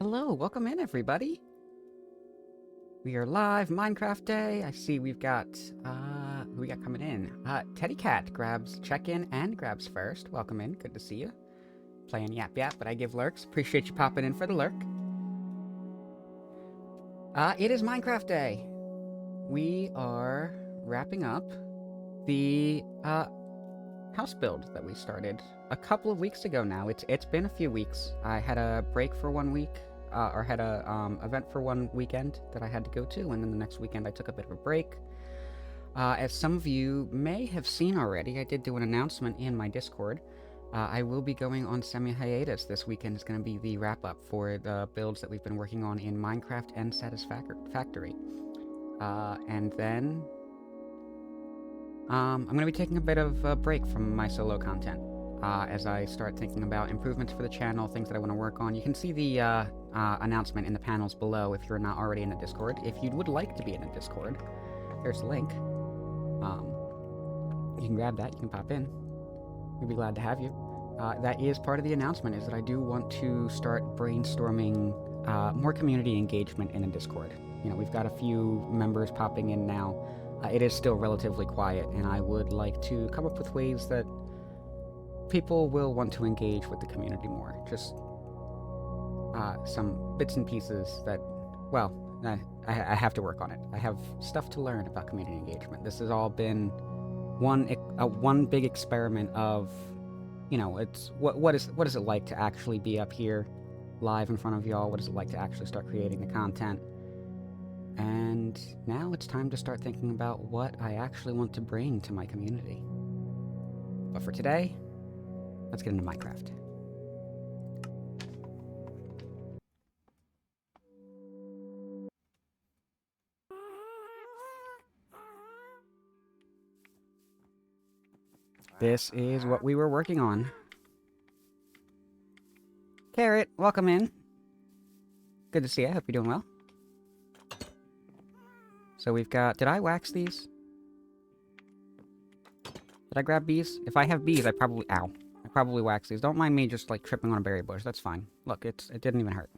Hello, welcome in everybody. We are live, Minecraft Day. I see we've got, who we got coming in? Teddy Cat grabs check-in and grabs first. Welcome in, good to see you. Playing Yap Yap, but I give lurks. Appreciate you popping in for the lurk. It is Minecraft Day. We are wrapping up the, house build that we started a couple of weeks ago now. It's been a few weeks. I had a break for 1 week. Or had a event for one weekend that I had to go to, and then the next weekend I took a bit of a break. As some of you may have seen already, I did do an announcement in my Discord. I will be going on semi-hiatus. This weekend is going to be the wrap-up for the builds that we've been working on in Minecraft and Satisfactory. And then I'm going to be taking a bit of a break from my solo content as I start thinking about improvements for the channel, things that I want to work on. You can see the announcement in the panels below if you're not already in the Discord. If you would like to be in the Discord, there's a link. You can grab that, you can pop in. We'd be glad to have you. That is part of the announcement, is that I do want to start brainstorming more community engagement in the Discord. You know, we've got a few members popping in now. It is still relatively quiet, and I would like to come up with ways that people will want to engage with the community more. Just some bits and pieces that, well, I have to work on it. I have stuff to learn about community engagement. This has all been one big experiment of, you know, it's what is it like to actually be up here live in front of y'all? What is it like to actually start creating the content? And now it's time to start thinking about what I actually want to bring to my community. But for today, let's get into Minecraft. This is what we were working on. Carrot, welcome in. Good to see you. I hope you're doing well. So we've got... Did I wax these? Did I grab bees? If I have bees, I probably... Ow. I probably wax these. Don't mind me just, like, tripping on a berry bush. That's fine. Look, it didn't even hurt.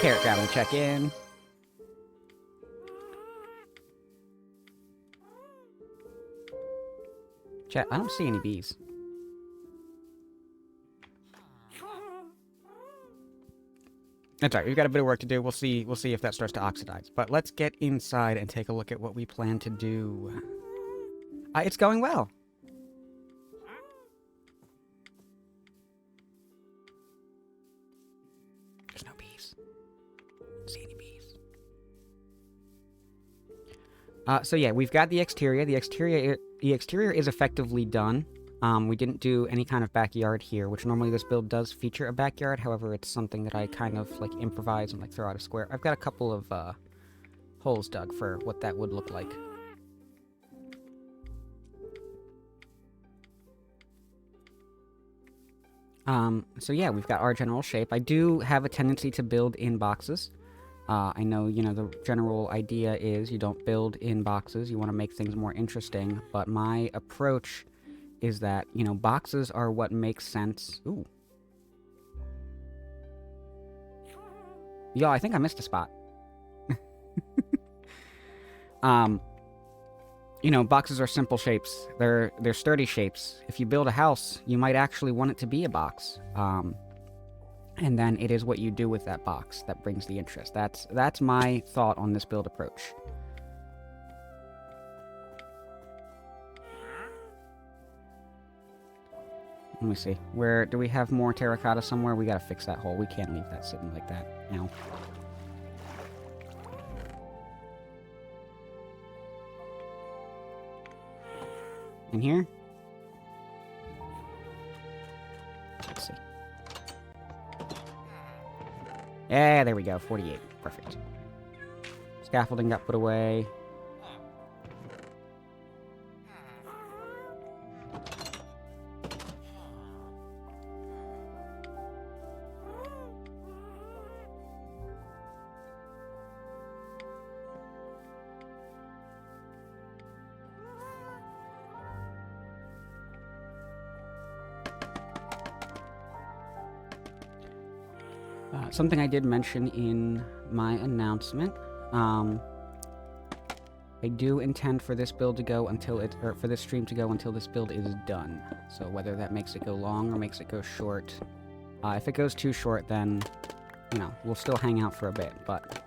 Carrot grabbing the check-in. Chat, I don't see any bees. That's alright, we've got a bit of work to do. We'll see if that starts to oxidize. But let's get inside and take a look at what we plan to do. It's going well. There's no bees. Don't see any bees. So yeah, we've got the exterior. The exterior is effectively done. We didn't do any kind of backyard here, which normally this build does feature a backyard. However, it's something that I kind of, like, improvise and, like, throw out a square. I've got a couple of, holes dug for what that would look like. So yeah, we've got our general shape. I do have a tendency to build in boxes. I know, you know, the general idea is you don't build in boxes. You want to make things more interesting, but my approach is that, you know, boxes are what makes sense. Ooh. Yo, I think I missed a spot. You know, boxes are simple shapes. They're sturdy shapes. If you build a house, you might actually want it to be a box. And then it is what you do with that box that brings the interest. That's my thought on this build approach. Let me see. Where do we have more terracotta somewhere? We gotta fix that hole. We can't leave that sitting like that now. In here? Let's see. Yeah, there we go. 48. Perfect. Scaffolding got put away. Something I did mention in my announcement, I do intend for this build to go until it, or for this stream to go until this build is done. So whether that makes it go long or makes it go short. If it goes too short, then, you know, we'll still hang out for a bit, but...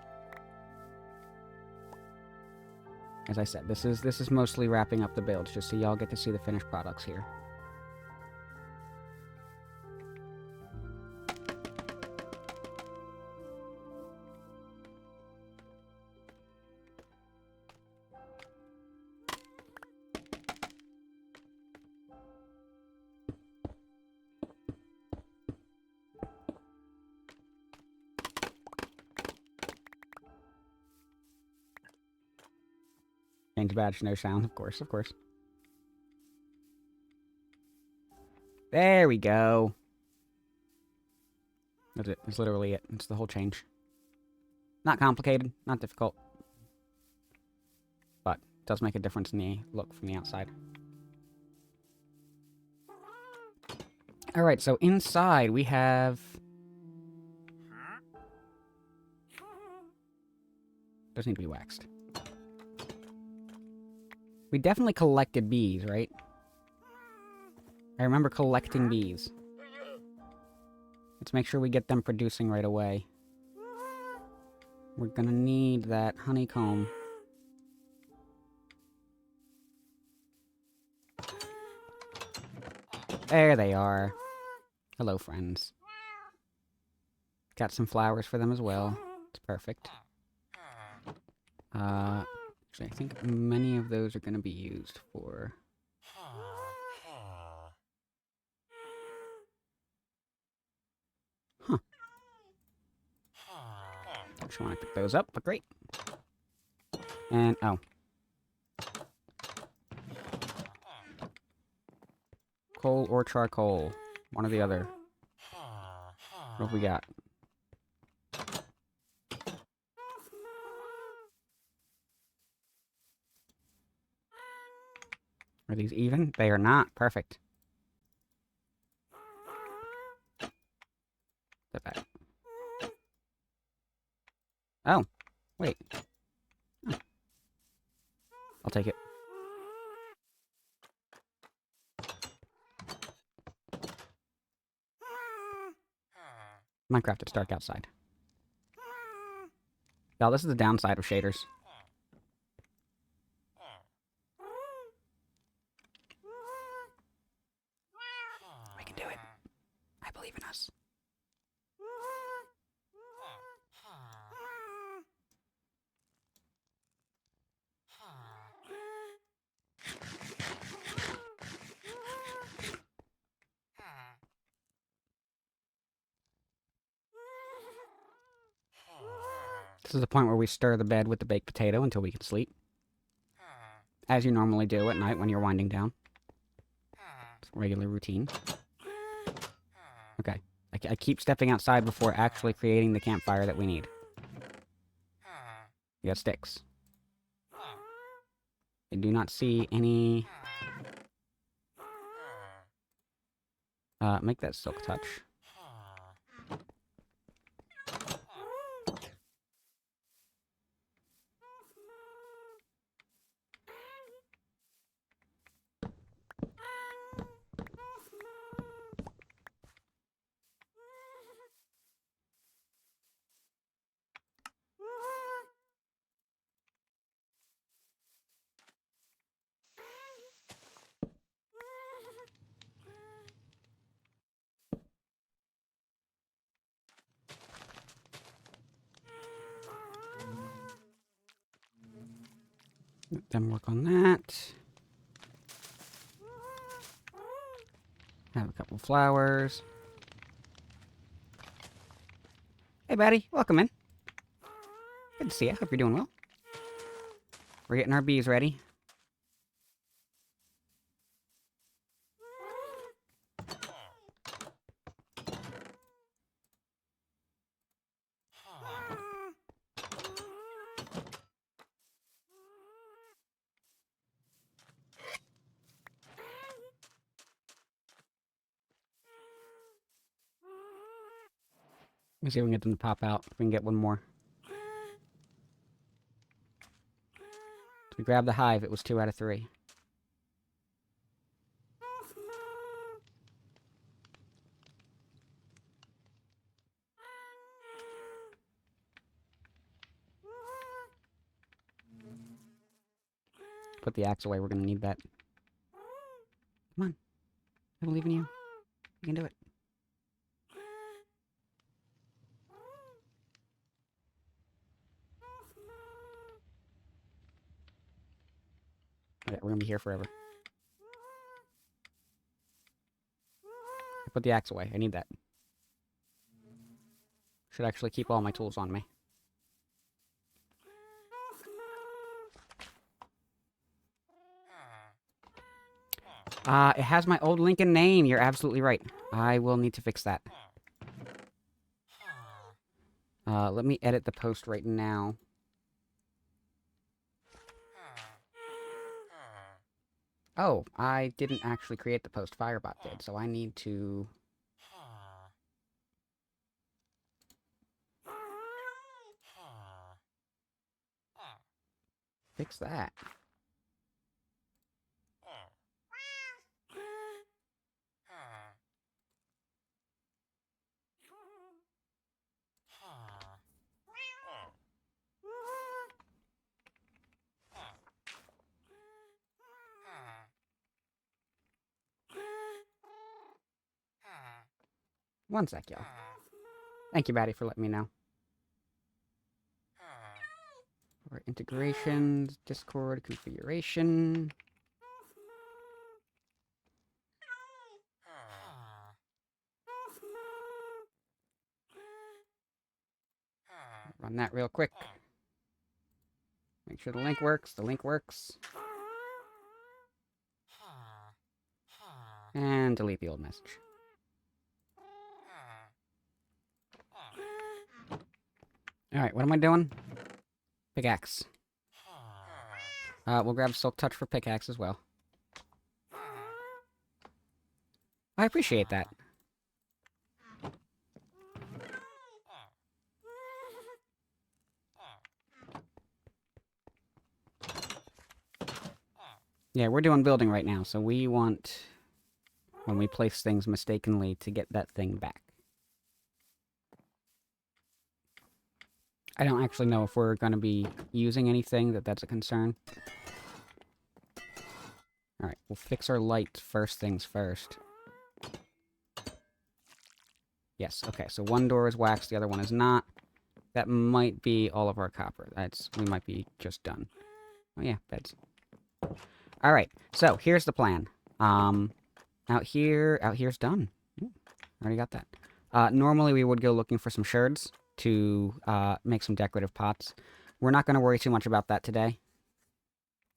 As I said, this is mostly wrapping up the build, just so y'all get to see the finished products here. Sounds bad, no sound, of course, of course. There we go. That's it. That's literally it. It's the whole change. Not complicated, not difficult. But it does make a difference in the look from the outside. Alright, so inside we have... Does need to be waxed. We definitely collected bees, right? I remember collecting bees. Let's make sure we get them producing right away. We're gonna need that honeycomb. There they are. Hello, friends. Got some flowers for them as well. It's perfect. Actually, I think many of those are gonna be used for... Huh. Actually, want to pick those up, but great. And, oh. Coal or charcoal. One or the other. What have we got? Are these even? They are not. Perfect. Put that. Oh. Wait. Oh. I'll take it. Minecraft, it's dark outside. Y'all, this is the downside of shaders. We can do it. I believe in us. This is the point where we stir the bed with the baked potato until we can sleep. As you normally do at night when you're winding down. It's a regular routine. Okay. I keep stepping outside before actually creating the campfire that we need. We got sticks. I do not see any... make that silk touch. Let them work on that. Have a couple flowers. Hey, buddy. Welcome in. Good to see you. Hope you're doing well. We're getting our bees ready. Let me see if we can get them to pop out. If we can get one more. So we grabbed the hive. It was 2 out of 3. Put the axe away. We're going to need that. Come on. I believe in you. You can do it. Okay, we're going to be here forever. I put the axe away. I need that. Should actually keep all my tools on me. It has my old Lincoln name. You're absolutely right. I will need to fix that. Let me edit the post right now. Oh, I didn't actually create the post. Firebot did, so I need to... fix that. One sec, y'all. Thank you, Batty, for letting me know. For integrations, Discord configuration. Run that real quick. Make sure the link works. The link works. And delete the old message. Alright, what am I doing? Pickaxe. We'll grab Silk Touch for pickaxe as well. I appreciate that. Yeah, we're doing building right now, so we want, when we place things mistakenly, to get that thing back. I don't actually know if we're going to be using anything that's a concern. Alright, we'll fix our light first things first. Yes, okay, so one door is waxed, the other one is not. That might be all of our copper. We might be just done. Oh yeah, beds. Alright, so here's the plan. Out here's done. Already got that. Normally we would go looking for some sherds to make some decorative pots. We're not going to worry too much about that today.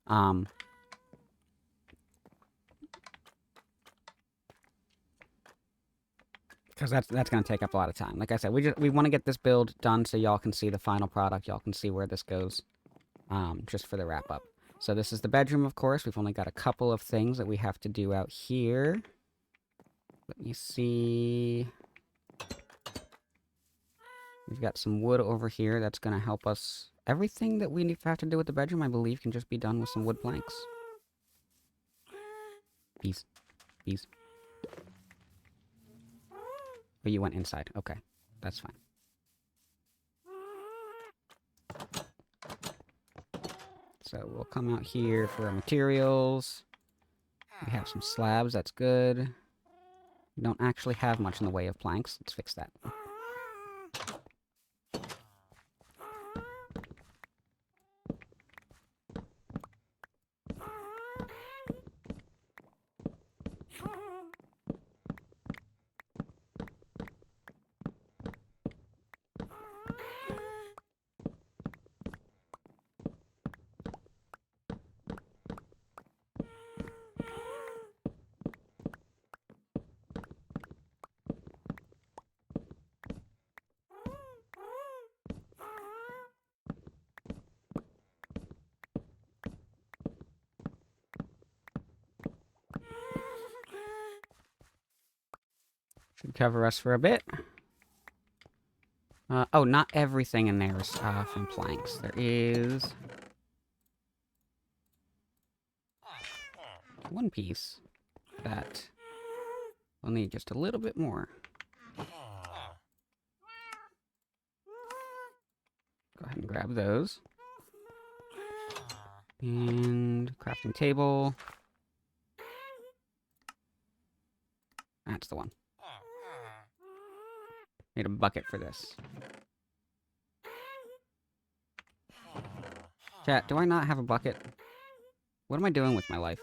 Because that's going to take up a lot of time. Like I said, we want to get this build done so y'all can see the final product. Y'all can see where this goes. Just for the wrap-up. So this is the bedroom, of course. We've only got a couple of things that we have to do out here. Let me see... We've got some wood over here that's going to help us. Everything that we have to do with the bedroom, I believe, can just be done with some wood planks. Bees. Bees. Oh, you went inside. Okay. That's fine. So we'll come out here for our materials. We have some slabs. That's good. We don't actually have much in the way of planks. Let's fix that. Should cover us for a bit. Oh, not everything in there is from planks. There is one piece that we'll need just a little bit more. Go ahead and grab those. And crafting table. That's the one. Need a bucket for this. Chat, do I not have a bucket? What am I doing with my life?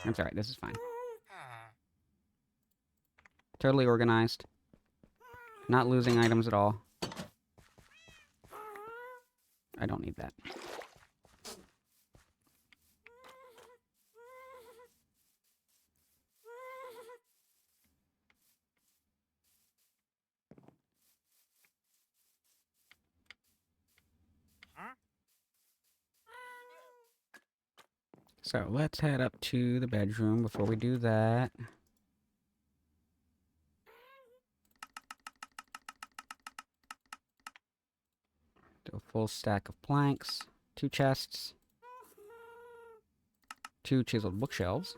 That's alright, this is fine. Totally organized. Not losing items at all. I don't need that. So let's head up to the bedroom. Before we do that, do a full stack of planks, 2 chests, 2 chiseled bookshelves.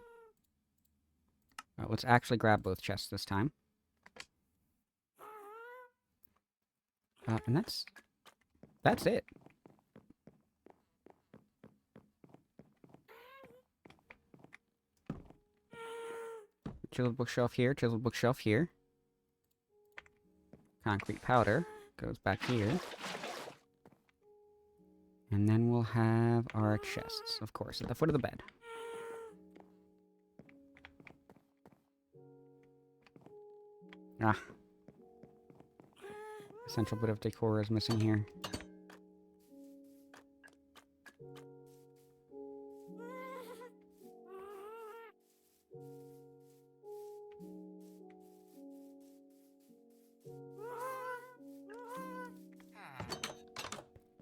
Let's actually grab both chests this time. And that's it. Chiseled bookshelf here, chiseled bookshelf here. Concrete powder goes back here. And then we'll have our chests, of course, at the foot of the bed. Ah. Essential bit of decor is missing here.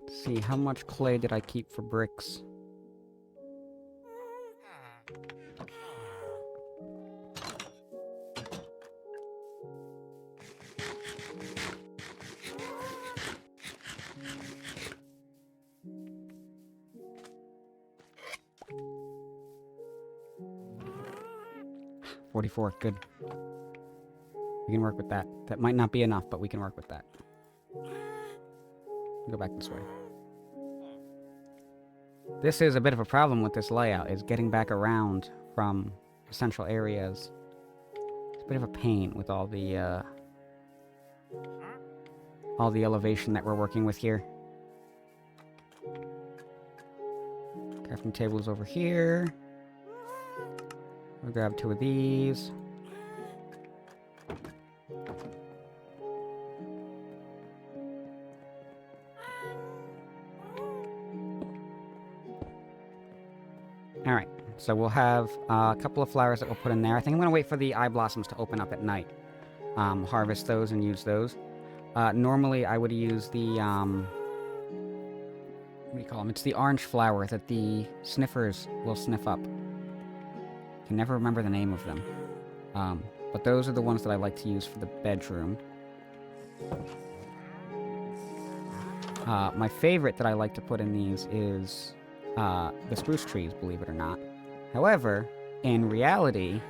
Let's see, how much clay did I keep for bricks? $44, good. We can work with that. That might not be enough, but we can work with that. Go back this way. This is a bit of a problem with this layout, is getting back around from central areas. It's a bit of a pain with all the elevation that we're working with here. Crafting tables over here. We'll grab 2 of these. Alright, so we'll have a couple of flowers that we'll put in there. I think I'm going to wait for the eye blossoms to open up at night. Harvest those and use those. Normally I would use the, what do you call them? It's the orange flower that the sniffers will sniff up. I can never remember the name of them. But those are the ones that I like to use for the bedroom. My favorite that I like to put in these is the spruce trees, believe it or not. However, in reality,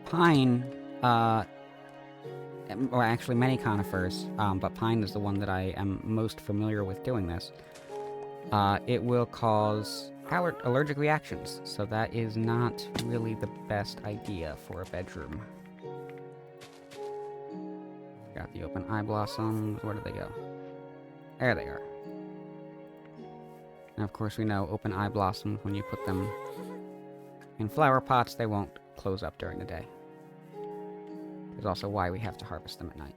pine, or actually many conifers, but pine is the one that I am most familiar with doing this. It will cause allergic reactions, so that is not really the best idea for a bedroom. Got the open eye blossoms. Where did they go? There they are. And of course we know open eye blossoms, when you put them in flower pots, they won't close up during the day. There's also why we have to harvest them at night.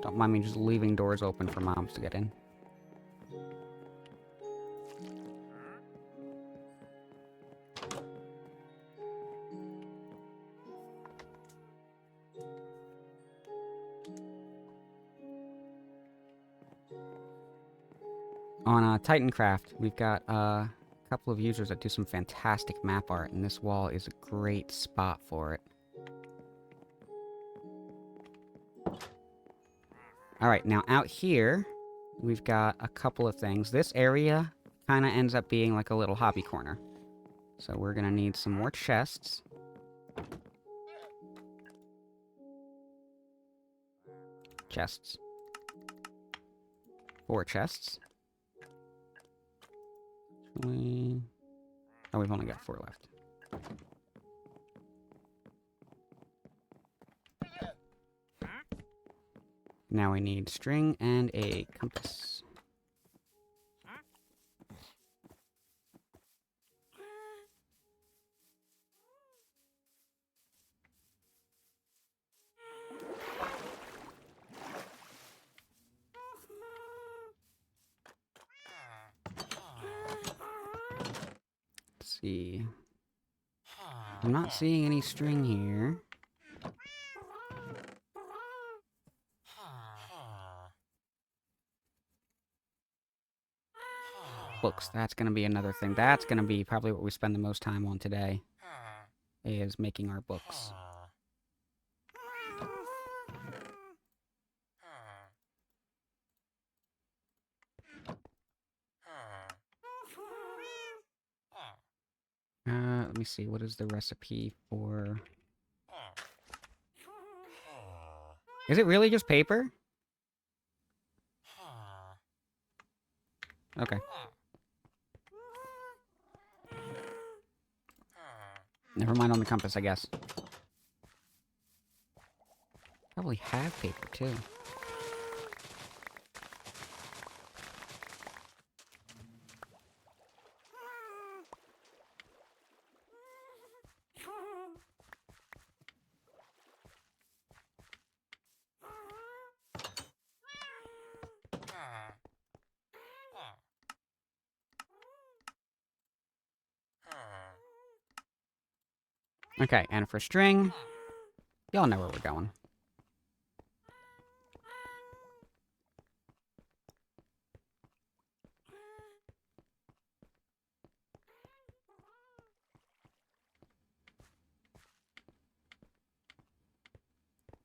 Don't mind me just leaving doors open for moms to get in. On Titancraft, we've got a couple of users that do some fantastic map art, and this wall is a great spot for it. Alright, now out here, we've got a couple of things. This area kind of ends up being like a little hobby corner. So we're going to need some more chests. Chests. 4 chests. Oh, we've only got 4 left. Now we need string and a compass. see. I'm not seeing any string here. Books, that's going to be another thing. That's going to be probably what we spend the most time on today, is making our books. Let me see, what is the recipe for... Is it really just paper? Okay. Never mind on the compass, I guess. Probably have paper, too. Okay, and for string, y'all know where we're going.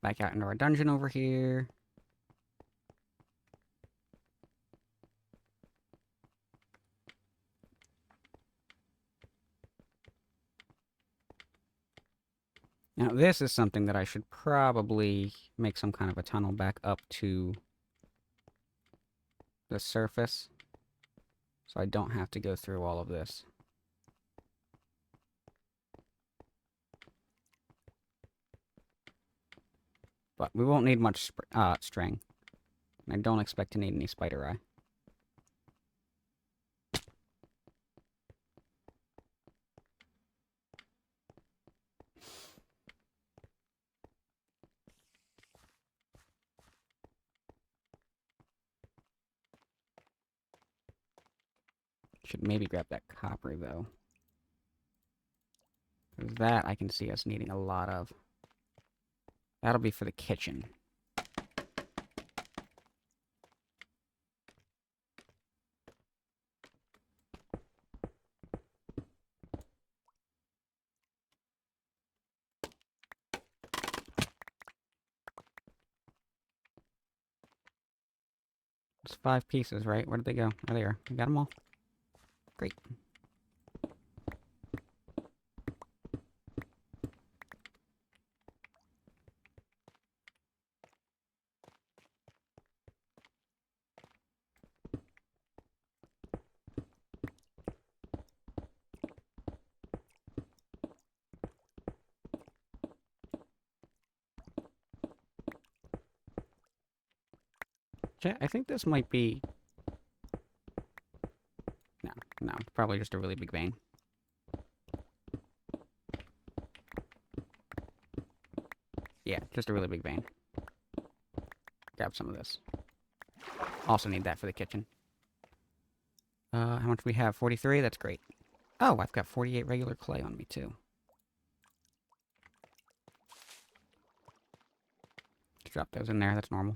Back out into our dungeon over here. Now, this is something that I should probably make some kind of a tunnel back up to the surface, so I don't have to go through all of this. But we won't need much string. I don't expect to need any spider eye. Should maybe grab that copper, though. Because that I can see us needing a lot of. That'll be for the kitchen. It's 5 pieces, right? Where did they go? Oh, they are. We got them all. Great. I think this might be... No, it's probably just a really big vein. Yeah, just a really big vein. Grab some of this. Also need that for the kitchen. How much do we have? 43? That's great. Oh, I've got 48 regular clay on me, too. Just drop those in there, that's normal.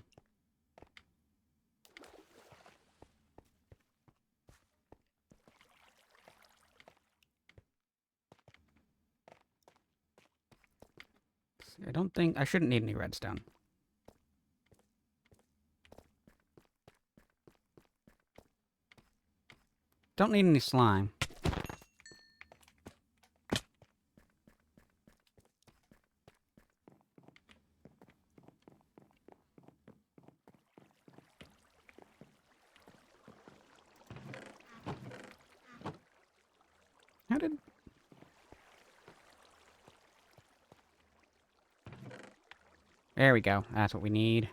I don't think... I shouldn't need any redstone. Don't need any slime. How did... There we go. That's what we need.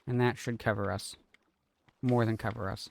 And that should cover us. More than cover us.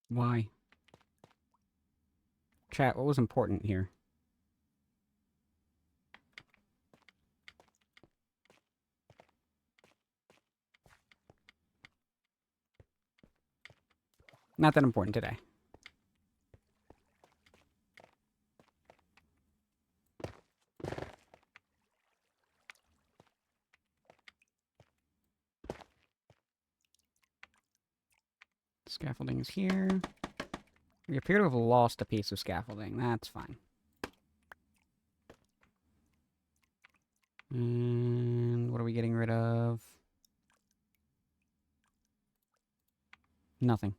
Why? Chat, what was important here? Not that important today. Scaffolding is here. We appear to have lost a piece of scaffolding. That's fine. And what are we getting rid of? Nothing.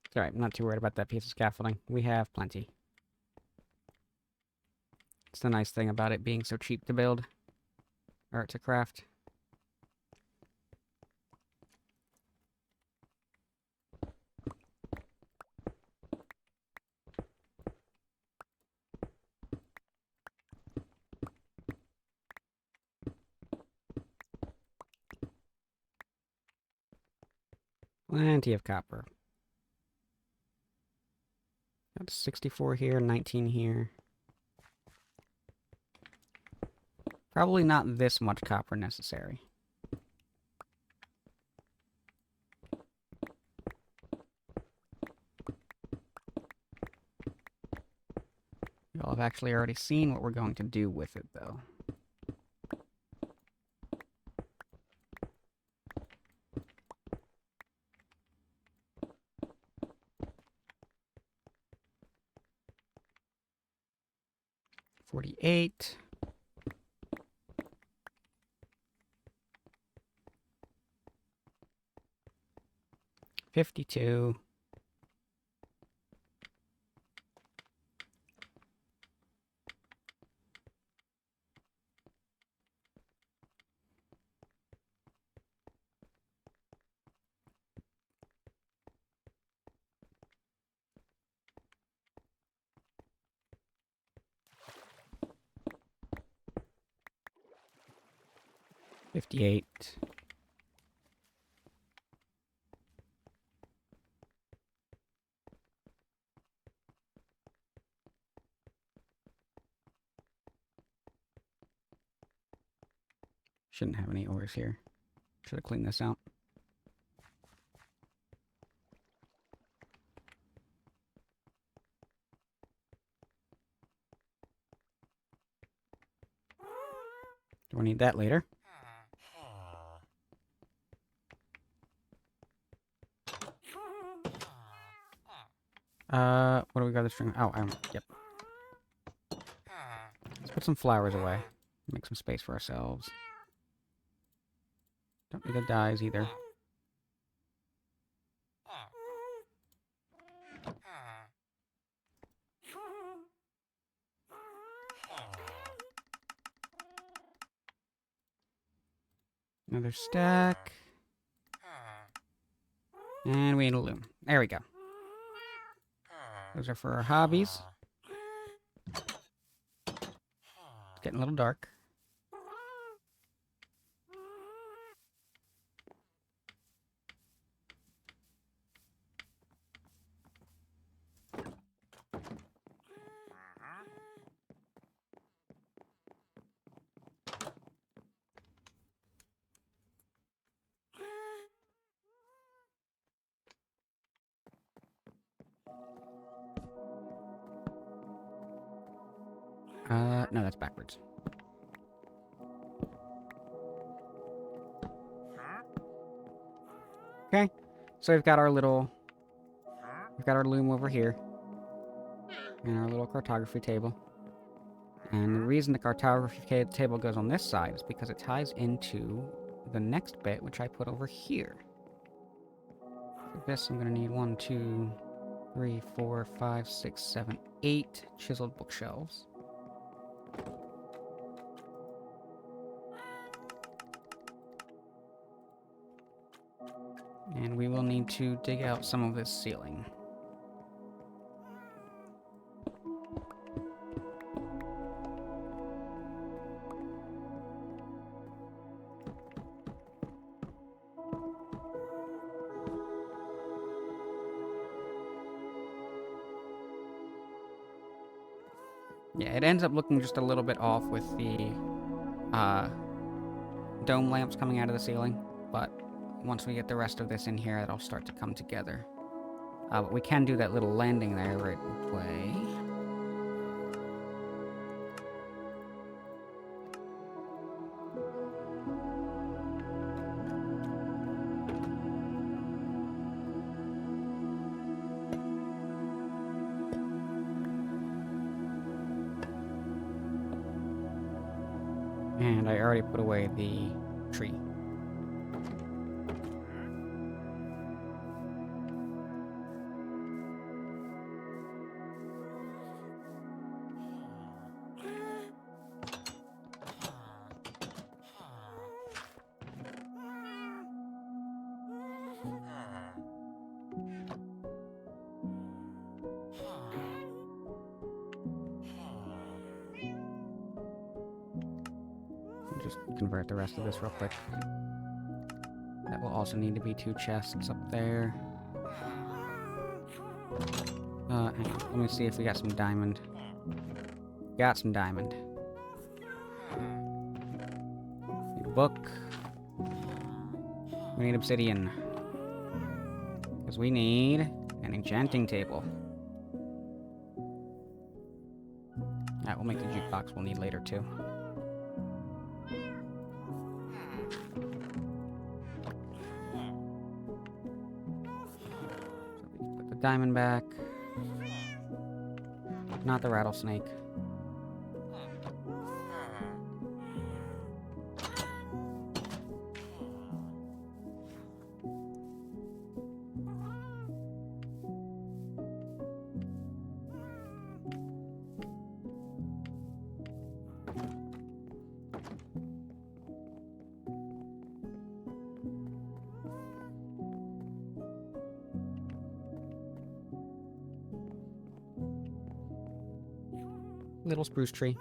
It's alright, I'm not too worried about that piece of scaffolding. We have plenty. It's the nice thing about it being so cheap to build. Or to craft. Plenty of copper. Got 64 here, 19 here. Probably not this much copper necessary. Y'all have actually already seen what we're going to do with it, though. $48. 52. $58. Shouldn't have any ores here. Should have cleaned this out. We'll need that later. What do we got this string? Oh, yep. Let's put some flowers away. Make some space for ourselves. Don't need the dyes either. Another stack. And we need a loom. There we go. Those are for our hobbies. It's getting a little dark. No, that's backwards. Okay, so we've got our loom over here. And our little cartography table. And the reason the cartography table goes on this side is because it ties into the next bit, which I put over here. For this, I'm going to need 1, 2, 3, 4, 5, 6, 7, 8 chiseled bookshelves. And we will need to dig out some of this ceiling. Yeah, it ends up looking just a little bit off with the dome lamps coming out of the ceiling, but once we get the rest of this in here, it'll start to come together. But we can do that little landing there right away. And I already put away the tree. Just convert the rest of this real quick. That will also need to be 2 chests up there. Hang on. Let me see if we got some diamond. Got some diamond. Need a book. We need obsidian. Because we need an enchanting table. That will make the jukebox we'll need later too. Put the diamond back. Not the rattlesnake. Little spruce tree.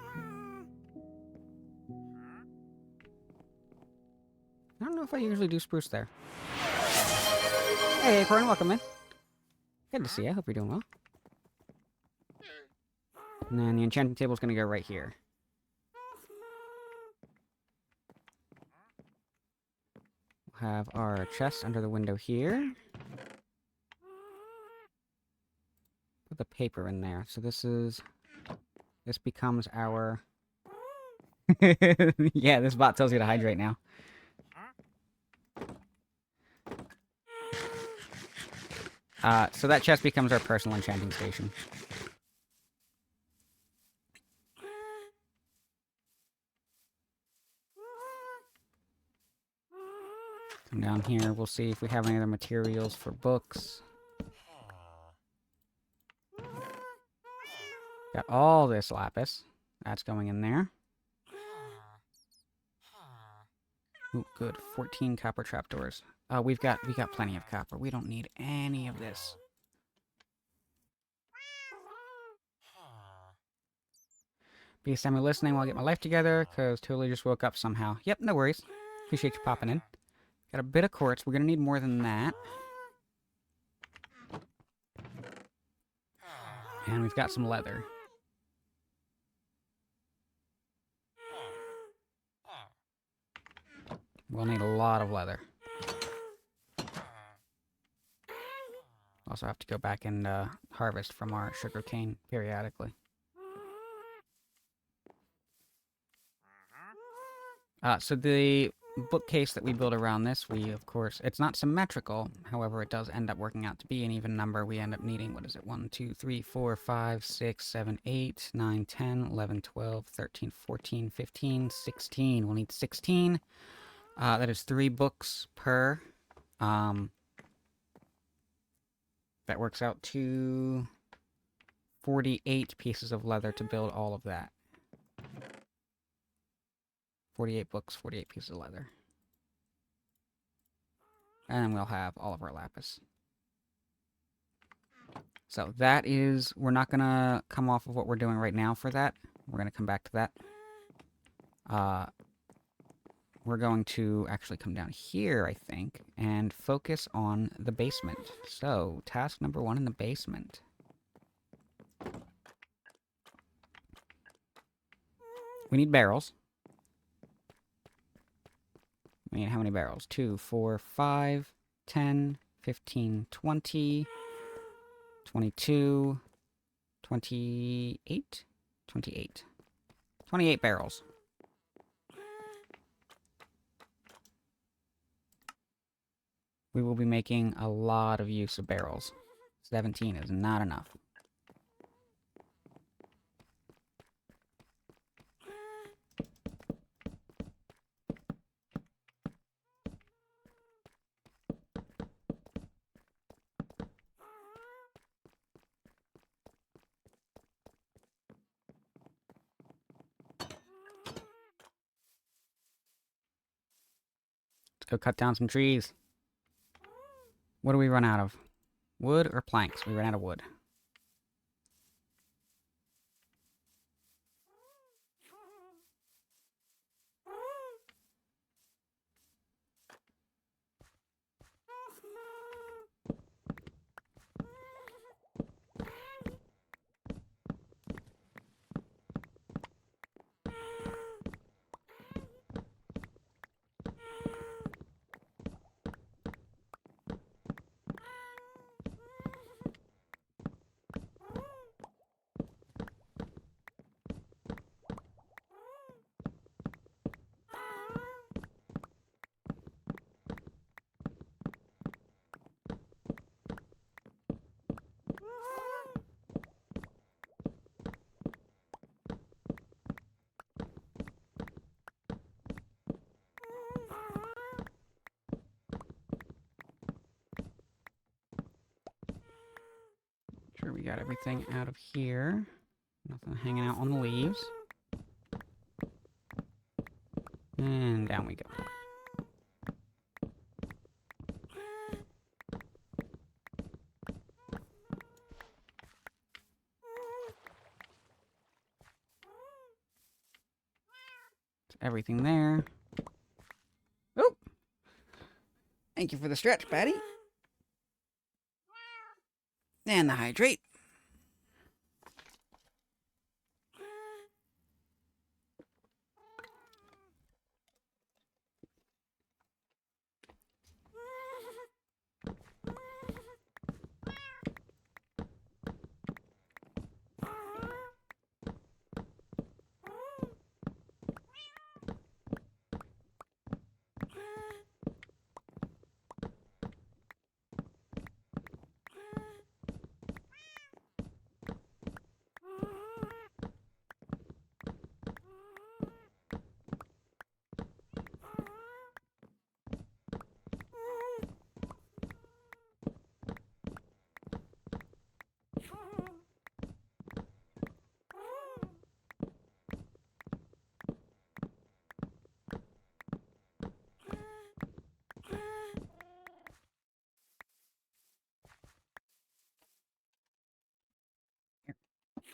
I don't know if I usually do spruce there. Hey, Acorn, welcome in. Good to see you. I hope you're doing well. And then the enchanting table's gonna go right here. We'll have our chest under the window here. Put the paper in there. So this becomes our... Yeah, this bot tells you to hydrate now. So that chest becomes our personal enchanting station. Come down here, we'll see if we have any other materials for books. Got all this lapis. That's going in there. Ooh, good. 14 copper trapdoors. We got plenty of copper. We don't need any of this. Beast, I'm listening while I get my life together, because totally just woke up somehow. Yep, no worries. Appreciate you popping in. Got a bit of quartz. We're gonna need more than that. And we've got some leather. We'll need a lot of leather. Also have to go back and harvest from our sugarcane periodically. So the bookcase that we build around this, we, of course, it's not symmetrical. However, it does end up working out to be an even number. We end up needing, what is it, 1, 2, 3, 4, 5, 6, 7, 8, 9, 10, 11, 12, 13, 14, 15, 16. We'll need 16. That is 3 books per. That works out to 48 pieces of leather to build all of that. 48 books, 48 pieces of leather. And then we'll have all of our lapis. So that is, we're not going to come off of what we're doing right now for that. We're going to come back to that. We're going to actually come down here, I think, and focus on the basement. So, task number 1 in the basement. We need barrels. We need how many barrels? 2, 4, 5, 10, 15, 20, 22, 28, 28. 28 barrels. We will be making a lot of use of barrels. 17 is not enough. Let's go cut down some trees. What do we run out of? Wood or planks? We ran out of wood. Sure, we got everything out of here. Nothing hanging out on the leaves. And down we go. Everything there. Oh! Thank you for the stretch, Patty. And the hydrate.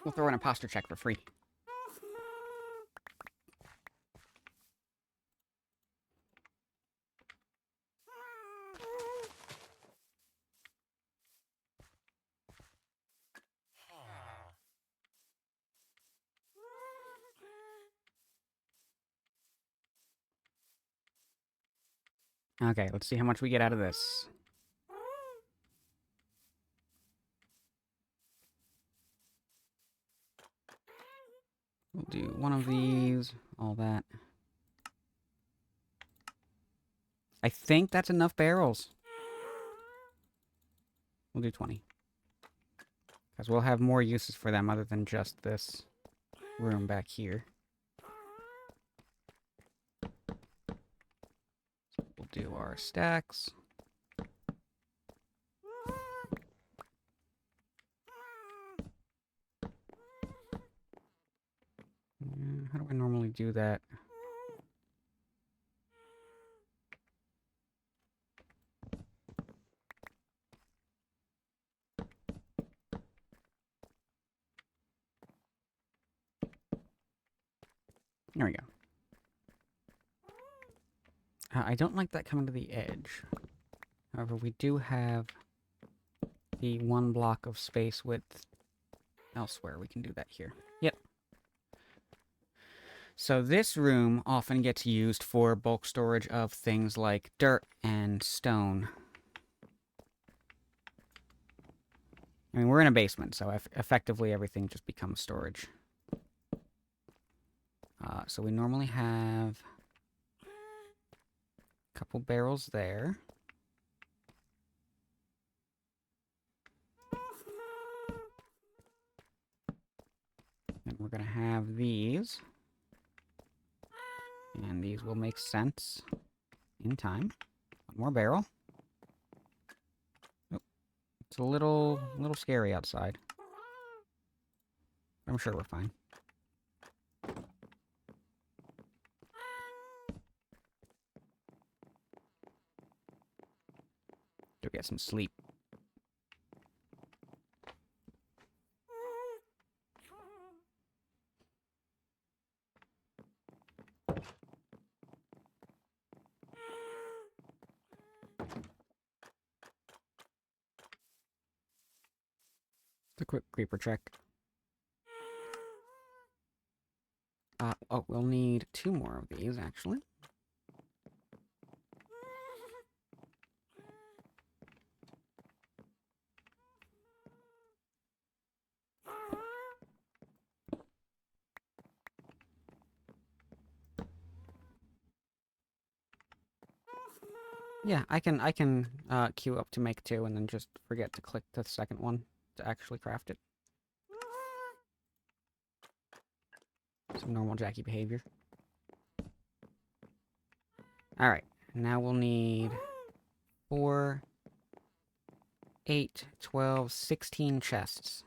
We'll throw in a posture check for free. Okay, let's see how much we get out of this. We'll do one of these, all that. I think that's enough barrels. We'll do 20. Because we'll have more uses for them other than just this room back here. So we'll do our stacks. How do I normally do that? There we go. I don't like that coming to the edge. However, we do have the 1 block of space width elsewhere. We can do that here. Yep. So this room often gets used for bulk storage of things like dirt and stone. I mean, we're in a basement, so effectively everything just becomes storage. So we normally have a couple barrels there. And we're going to have these. And these will make sense in time. One more barrel. Oh, it's a little scary outside. I'm sure we're fine. Go get some sleep. A quick creeper check. Oh, we'll need 2 more of these, actually. Yeah, I can queue up to make 2 and then just forget to click the second one to actually craft it. Some normal Jackie behavior. Alright, now we'll need 4, 8, 12, 16 chests.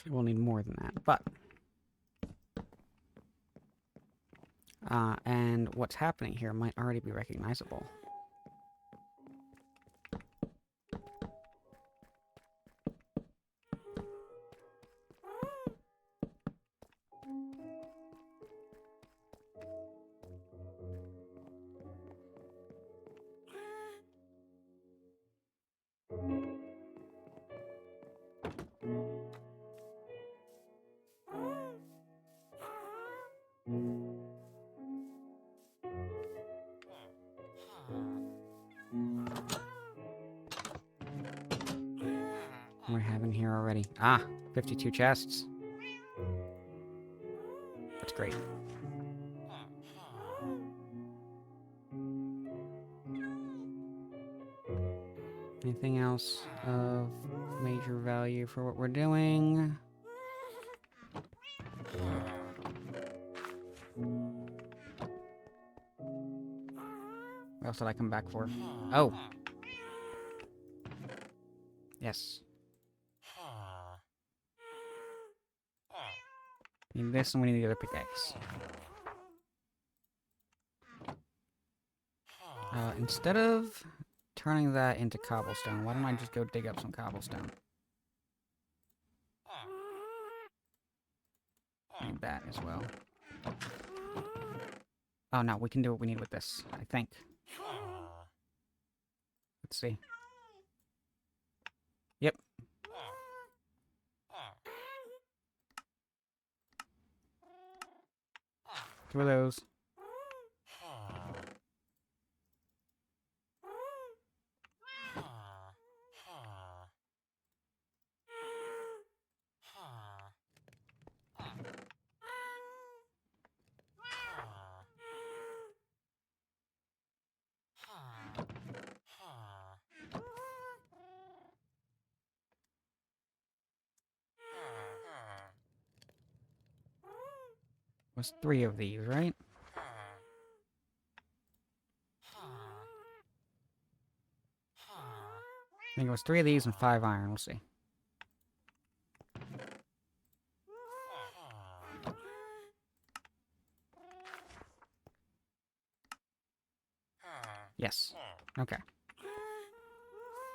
We'll need more than that, but... and what's happening here might already be recognizable. We're having here already. 52 chests. That's great. Anything else of major value for what we're doing? What else did I come back for? Oh! Yes. Need this and we need the other pickaxe. Instead of turning that into cobblestone, why don't I just go dig up some cobblestone? Need that as well. Oh no, we can do what we need with this, I think. Let's see. Yep. Two of those. Was 3 of these, right? I think it was 3 of these and 5 iron. We'll see. Yes. Okay.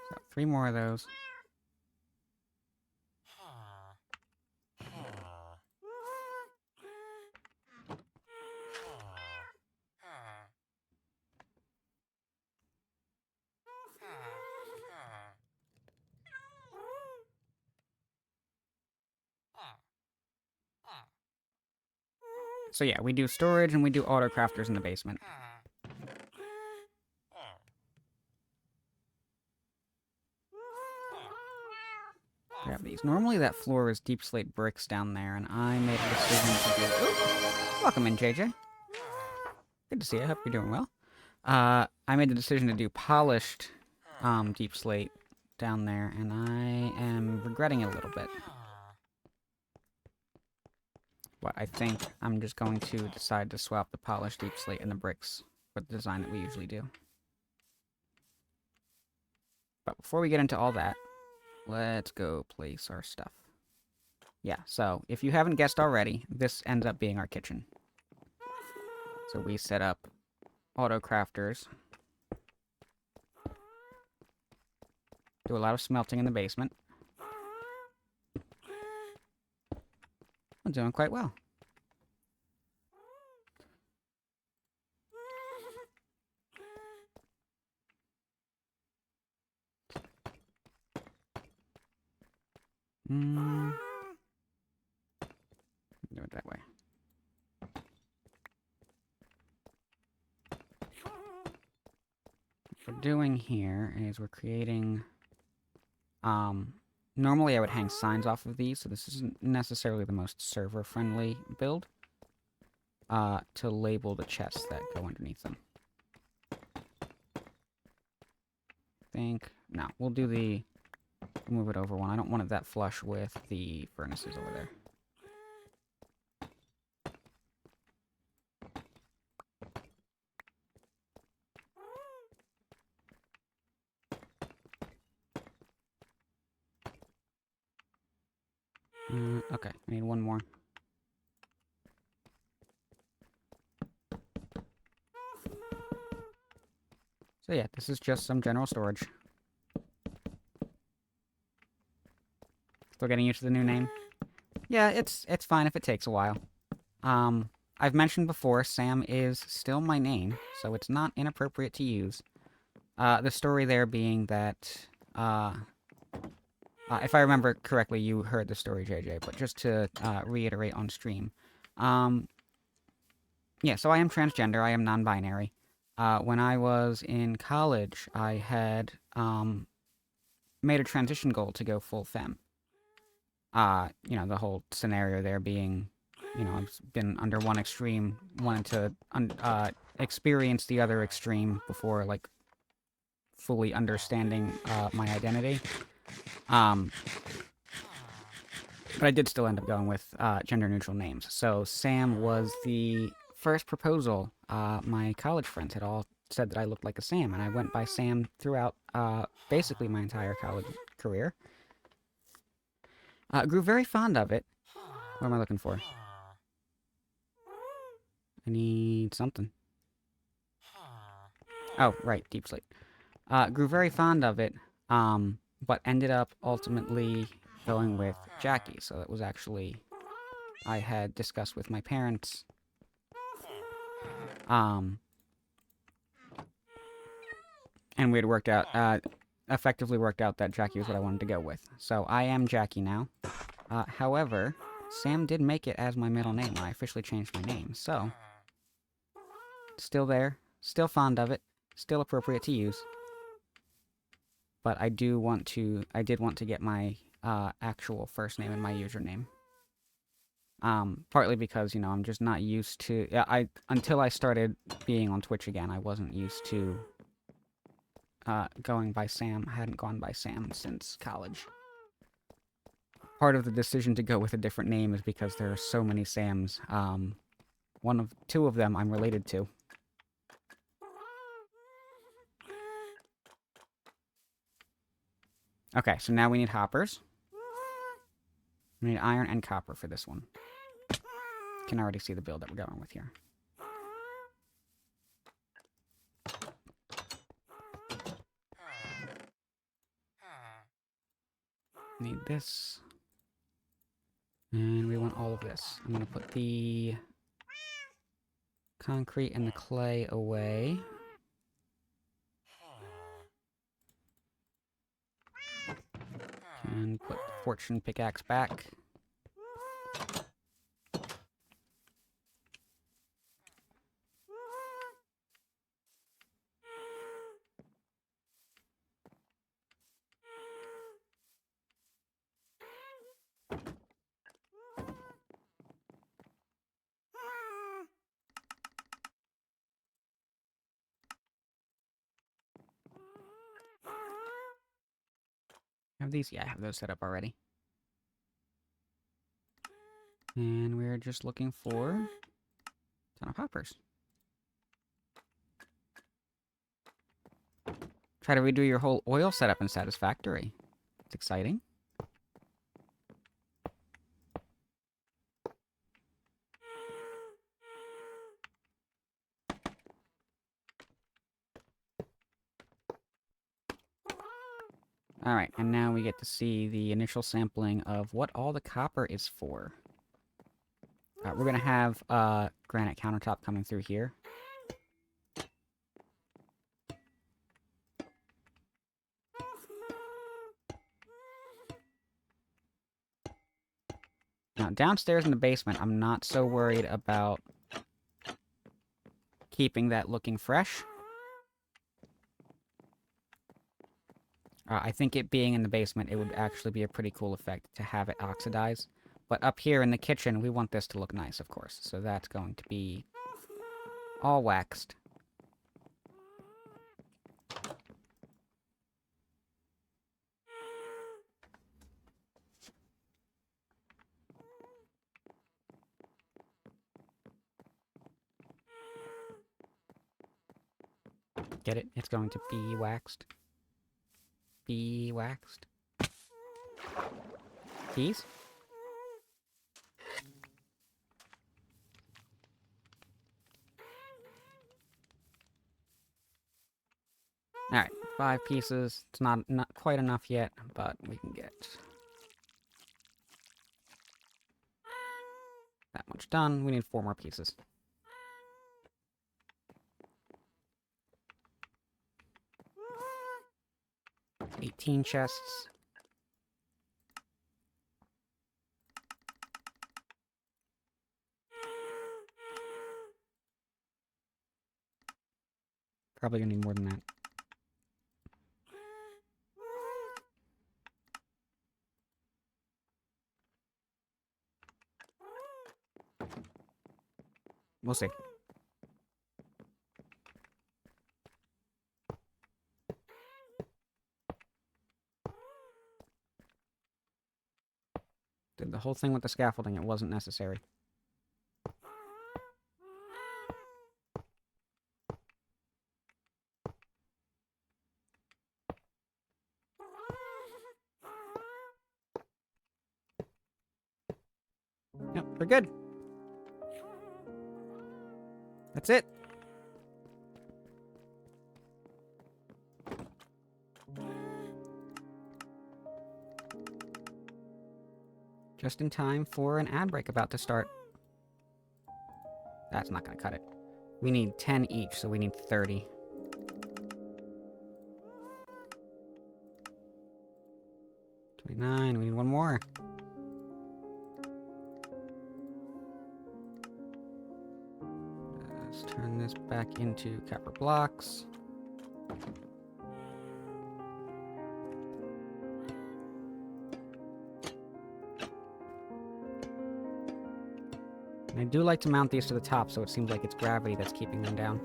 So 3 more of those. So yeah, we do storage and we do auto crafters in the basement. Grab these. Normally that floor is deep slate bricks down there, and I made a decision to do... Ooh, welcome in, JJ. Good to see you. I hope you're doing well. I made the decision to do polished deep slate down there, and I am regretting it a little bit. But I think I'm just going to decide to swap the polished deep slate and the bricks for the design that we usually do. But before we get into all that, let's go place our stuff. Yeah, so if you haven't guessed already, this ends up being our kitchen. So we set up auto crafters. Do a lot of smelting in the basement. I'm doing quite well. Do it that way. What we're doing here is we're creating... normally I would hang signs off of these, so this isn't necessarily the most server-friendly build. To label the chests that go underneath them. No, we'll do the... Move it over one. I don't want it that flush with the furnaces over there. Okay, I need one more. So yeah, this is just some general storage. Still getting used to the new name? Yeah, it's fine if it takes a while. I've mentioned before, Sam is still my name, so it's not inappropriate to use. The story there being that, if I remember correctly, you heard the story, JJ, but just to reiterate on stream. Yeah, so I am transgender, I am non-binary. When I was in college, I had made a transition goal to go full femme. You know, the whole scenario there being, you know, I've been under one extreme, wanted to experience the other extreme before, like, fully understanding my identity. But I did still end up going with gender-neutral names. So Sam was the first proposal. My college friends had all said that I looked like a Sam, and I went by Sam throughout basically my entire college career. Grew very fond of it. What am I looking for? I need something. Oh, right, deep slate. Grew very fond of it, but ended up ultimately going with Jackie. So it was actually... I had discussed with my parents. And we had worked out... effectively worked out that Jackie was what I wanted to go with. So I am Jackie now. However, Sam did make it as my middle name when I officially changed my name, so... Still there, still fond of it, still appropriate to use. But I did want to get my actual first name and my username. Partly because, you know, I'm just not used to... until I started being on Twitch again, I wasn't used to going by Sam. I hadn't gone by Sam since college. Part of the decision to go with a different name is because there are so many Sams. Two of them I'm related to. Okay, so now we need hoppers. We need iron and copper for this one. Can already see the build that we're going with here. Need this. And we want all of this. I'm going to put the concrete and the clay away. And put the fortune pickaxe back. Have these? Yeah, I have those set up already. And we're just looking for a ton of hoppers. Try to redo your whole oil setup in Satisfactory. It's exciting. Alright, and now we get to see the initial sampling of what all the copper is for. We're going to have granite countertop coming through here. Now, downstairs in the basement, I'm not so worried about keeping that looking fresh. I think it being in the basement, it would actually be a pretty cool effect to have it oxidize. But up here in the kitchen, we want this to look nice, of course. So that's going to be all waxed. Get it? It's going to be waxed. Be waxed. Bees? Alright, 5 pieces. It's not quite enough yet, but we can get that much done. We need 4 more pieces. 18 chests. Probably gonna need more than that. We'll see. Did the whole thing with the scaffolding, it wasn't necessary. Yep, we're good. That's it. Just in time for an ad break about to start. That's not gonna cut it. We need 10 each, so we need 30. 29. We need one more. Let's turn this back into copper blocks. And I do like to mount these to the top, so it seems like it's gravity that's keeping them down.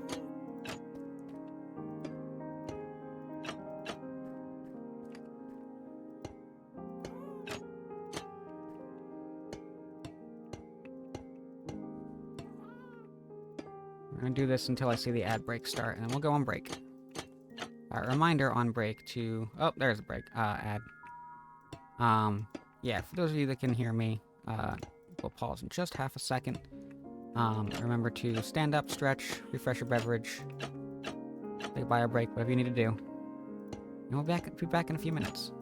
We're going to do this until I see the ad break start, and then we'll go on break. Reminder on break to... Oh, there's a break. Ad. Yeah, for those of you that can hear me, we'll pause in just half a second. Remember to stand up, stretch, refresh your beverage, take a bio break, whatever you need to do. And we'll be back in a few minutes.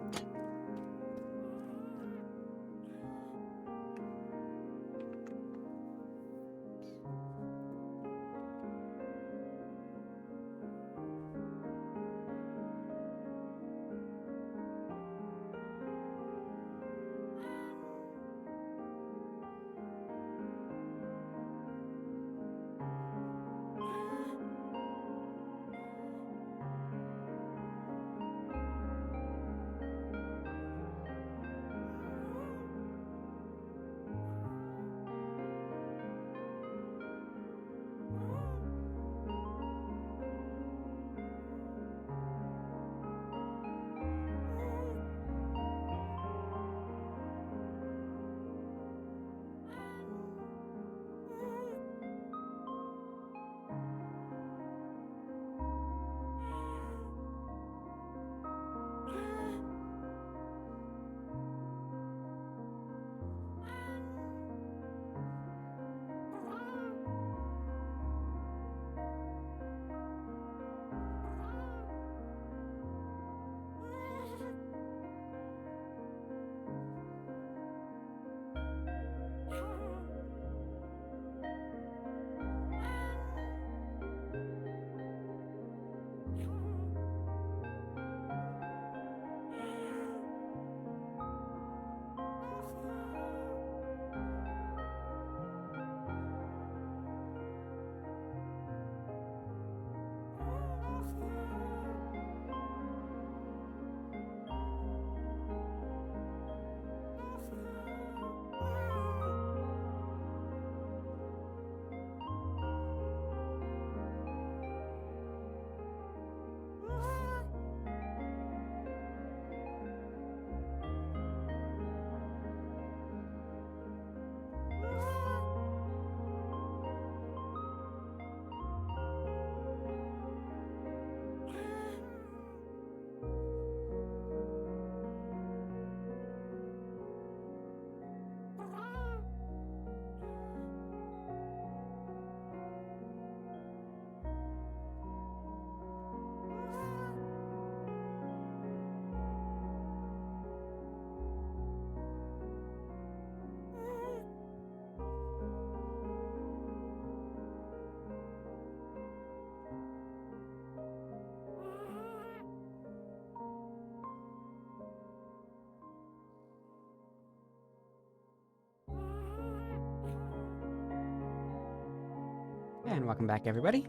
And welcome back, everybody.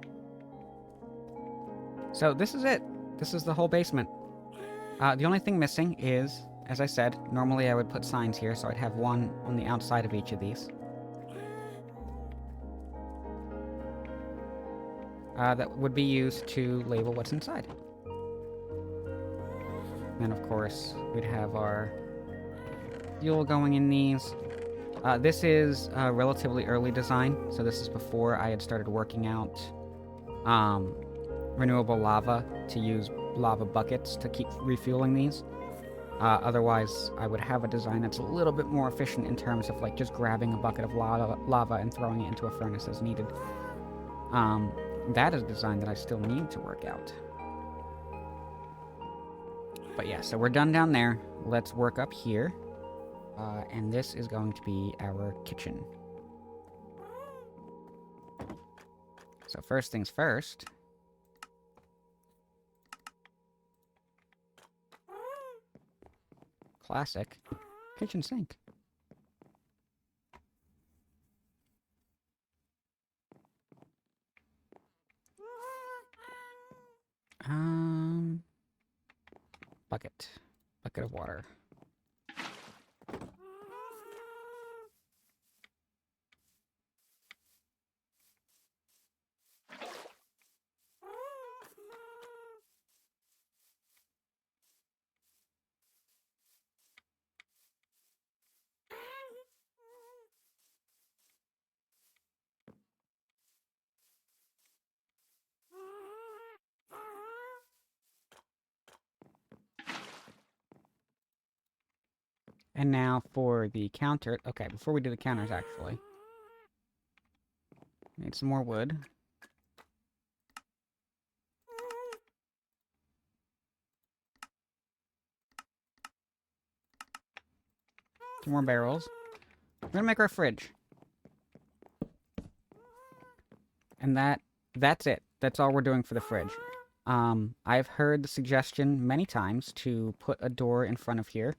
So this is it. This is the whole basement. The only thing missing is, as I said, normally I would put signs here, so I'd have one on the outside of each of these. That would be used to label what's inside. And of course, we'd have our fuel going in these. This is a relatively early design, so this is before I had started working out renewable lava to use lava buckets to keep refueling these. Otherwise, I would have a design that's a little bit more efficient in terms of like just grabbing a bucket of lava and throwing it into a furnace as needed. That is a design that I still need to work out. But yeah, so we're done down there. Let's work up here. And this is going to be our kitchen. So first things first. Classic. Kitchen sink. Bucket. Bucket of water. And now for the counter. Okay, before we do the counters, actually. Need some more wood. Some more barrels. We're gonna make our fridge. And that's it. That's all we're doing for the fridge. I've heard the suggestion many times to put a door in front of here.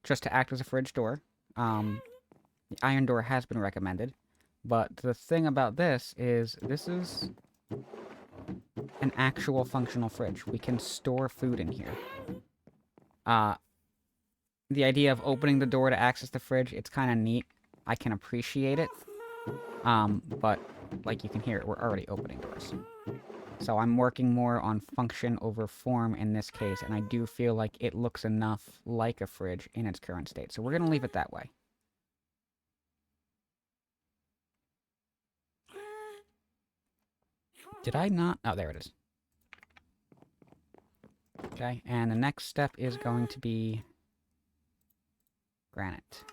Just to act as a fridge door. The iron door has been recommended. But the thing about this is an actual functional fridge. We can store food in here. The idea of opening the door to access the fridge, it's kind of neat. I can appreciate it. But like you can hear, we're already opening doors. So I'm working more on function over form in this case, and I do feel like it looks enough like a fridge in its current state. So we're going to leave it that way. Did I not? Oh, there it is. Okay, and the next step is going to be granite.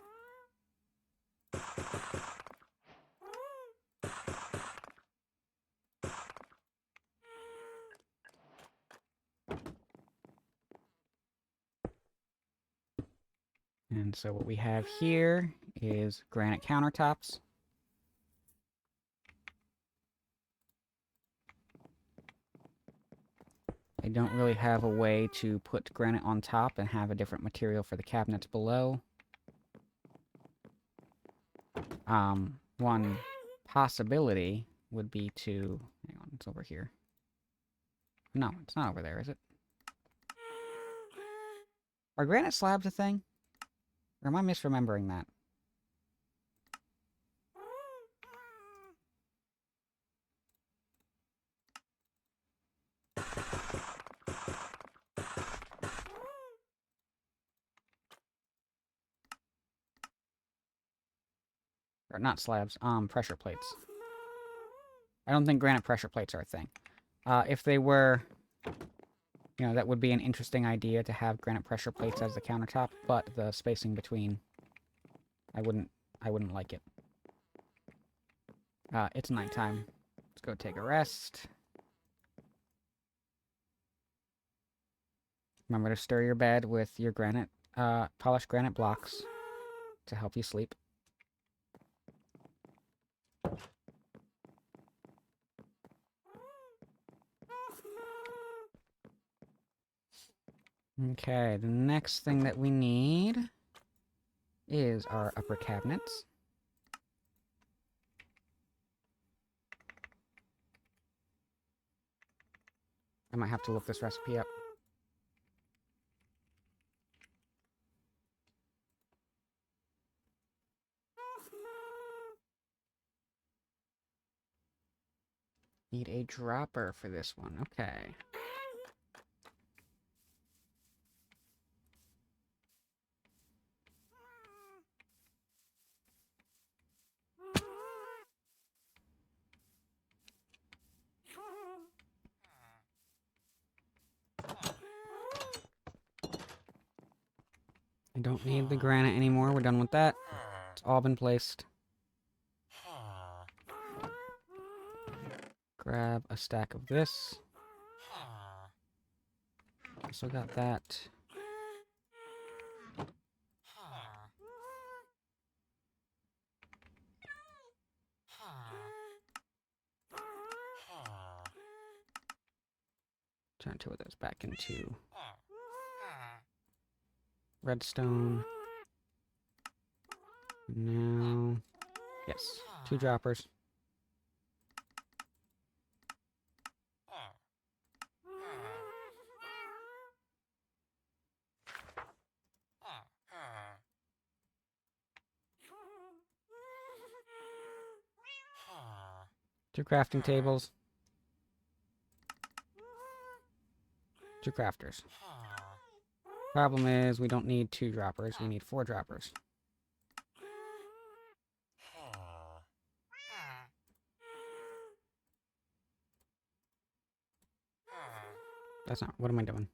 And so what we have here is granite countertops. I don't really have a way to put granite on top and have a different material for the cabinets below. One possibility would be to... Hang on, it's over here. No, it's not over there, is it? Are granite slabs a thing? Or am I misremembering that? Or not slabs, pressure plates. I don't think granite pressure plates are a thing. If they were, you know, that would be an interesting idea to have granite pressure plates as the countertop, but the spacing between, I wouldn't like it. It's nighttime. Let's go take a rest. Remember to stir your bed with your granite, polished granite blocks to help you sleep. Okay, the next thing that we need is our upper cabinets. I might have to look this recipe up. Need a dropper for this one. Okay. I don't need the granite anymore. We're done with that. It's all been placed. Grab a stack of this. Also got that. Turn two of those back into redstone. Now, yes, 2 droppers. Two crafting tables. 2 crafters. Problem is, we don't need 2 droppers, we need 4 droppers. That's not, what am I doing?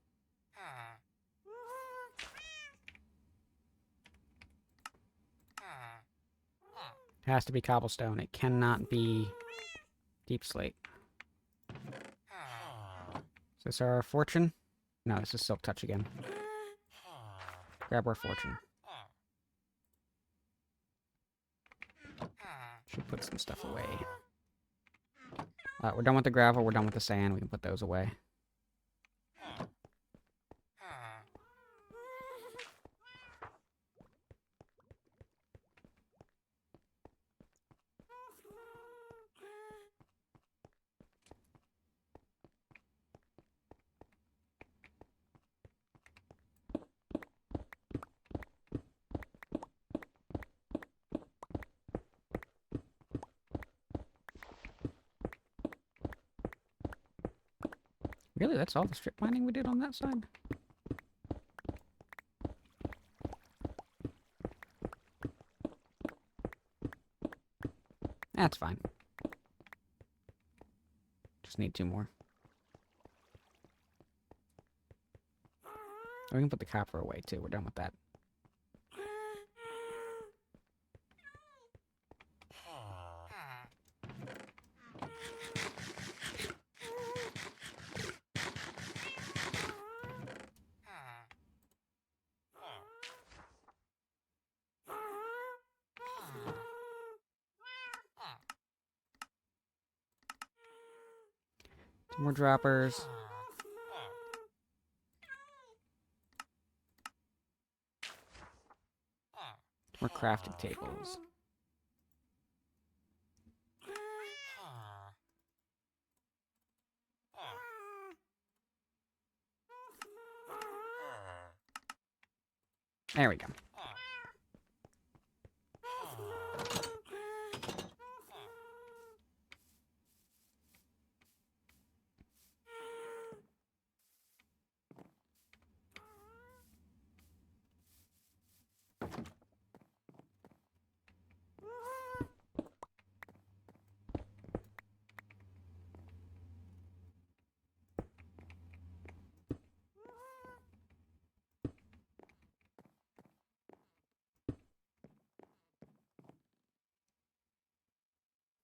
It has to be cobblestone, it cannot be deep slate. Is this our fortune? No, this is silk touch again. Grab our fortune. Should put some stuff away. We're done with the gravel, we're done with the sand, we can put those away. Really? That's all the strip mining we did on that side? That's fine. Just need 2 more. We can put the copper away too, we're done with that. Two more droppers. More crafting tables. There we go.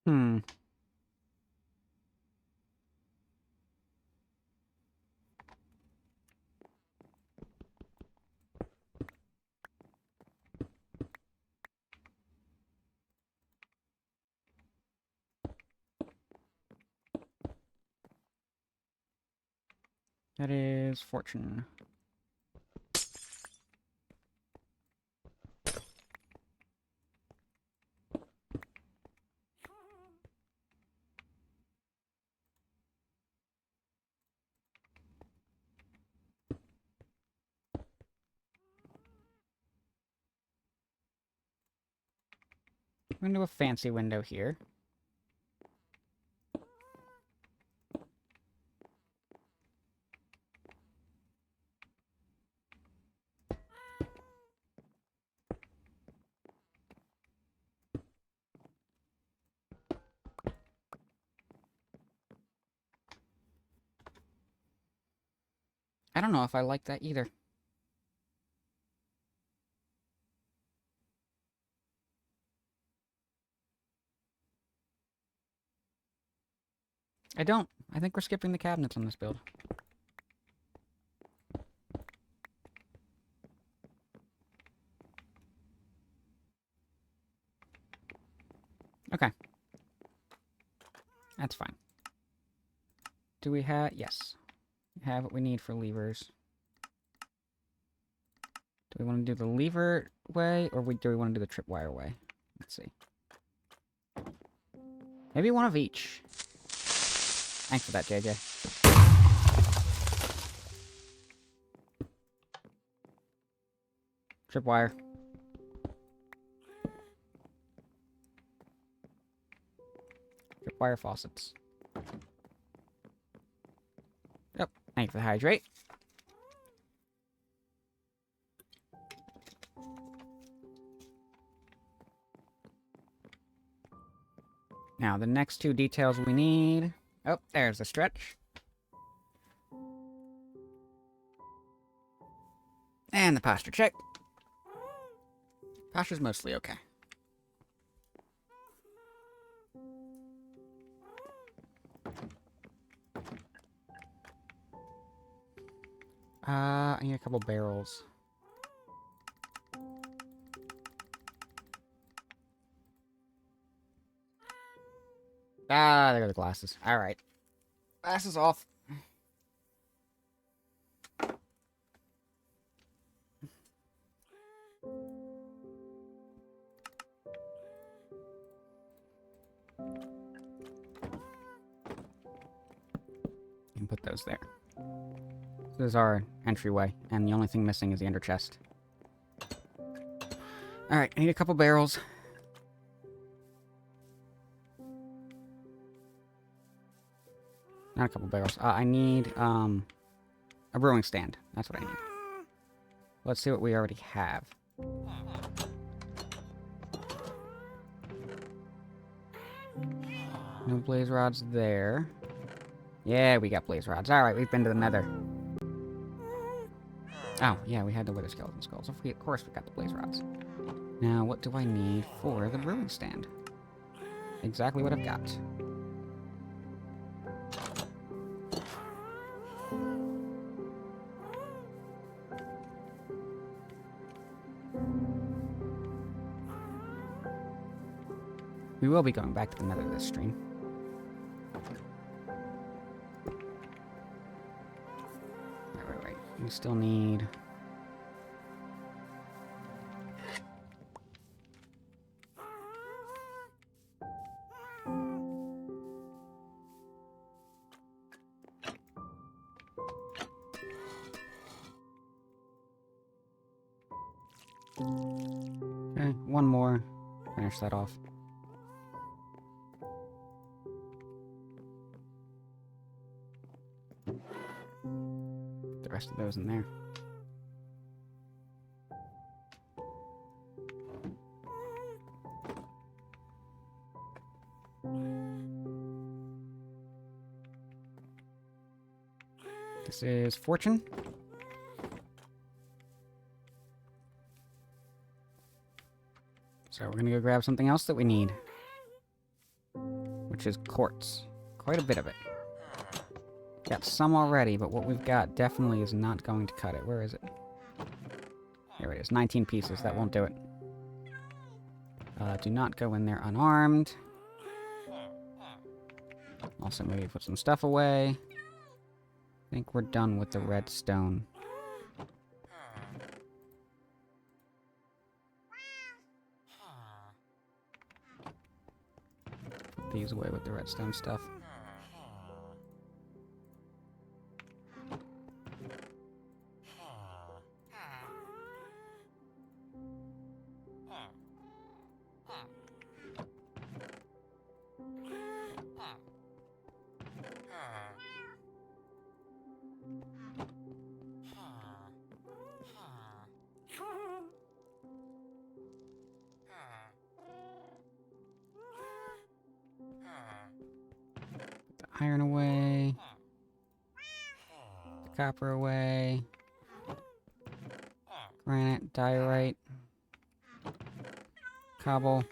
Hmm. That is fortune. I'm gonna do a fancy window here. I don't know if I like that either. I don't. I think we're skipping the cabinets on this build. Okay. That's fine. Do we have... Yes. We have what we need for levers. Do we want to do the lever way, or do we want to do the tripwire way? Let's see. Maybe one of each. Thanks for that, JJ. Tripwire. Tripwire faucets. Yep. Thank you for the hydrate. Now, the next two details we need... Oh, there's the stretch. And the posture check. Posture's mostly okay. I need a couple barrels. Ah, there are the glasses. Alright. Glasses off. And put those there. This is our entryway, and the only thing missing is the ender chest. Alright, I need a couple barrels. Not a couple barrels. I need, a brewing stand. That's what I need. Let's see what we already have. No blaze rods there. Yeah, we got blaze rods. Alright, we've been to the nether. Oh, yeah, we had the wither skeleton skulls. Of course we got the blaze rods. Now, what do I need for the brewing stand? Exactly what I've got. We will be going back to the nether this stream. Wait. We still need... Okay, one more. Finish that off. Put the rest of those in there. This is fortune. So we're gonna go grab something else that we need. Which is quartz. Quite a bit of it. Got some already, but what we've got definitely is not going to cut it. Where is it? Here it is. 19 pieces. That won't do it. Do not go in there unarmed. Also, maybe put some stuff away. I think we're done with the redstone. Put these away with the redstone stuff. Iron away. Copper away. Granite, diorite. Cobble.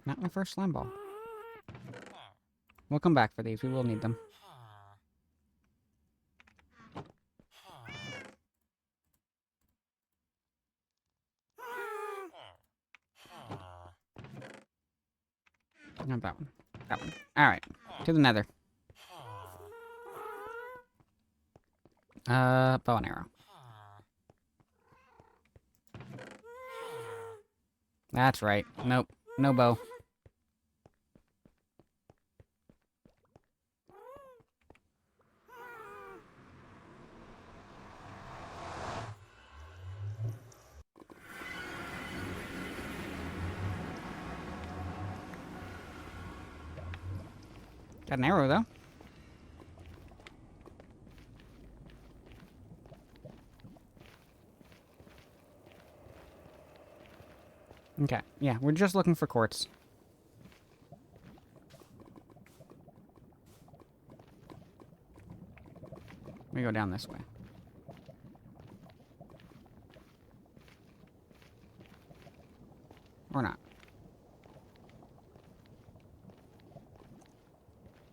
Not my first slime ball. We'll come back for these. We will need them. Not that one. That one. Alright. To the nether. Bow and arrow. That's right. Nope. No bow. Got an arrow, though. Okay, yeah, we're just looking for quartz. We go down this way. Or not.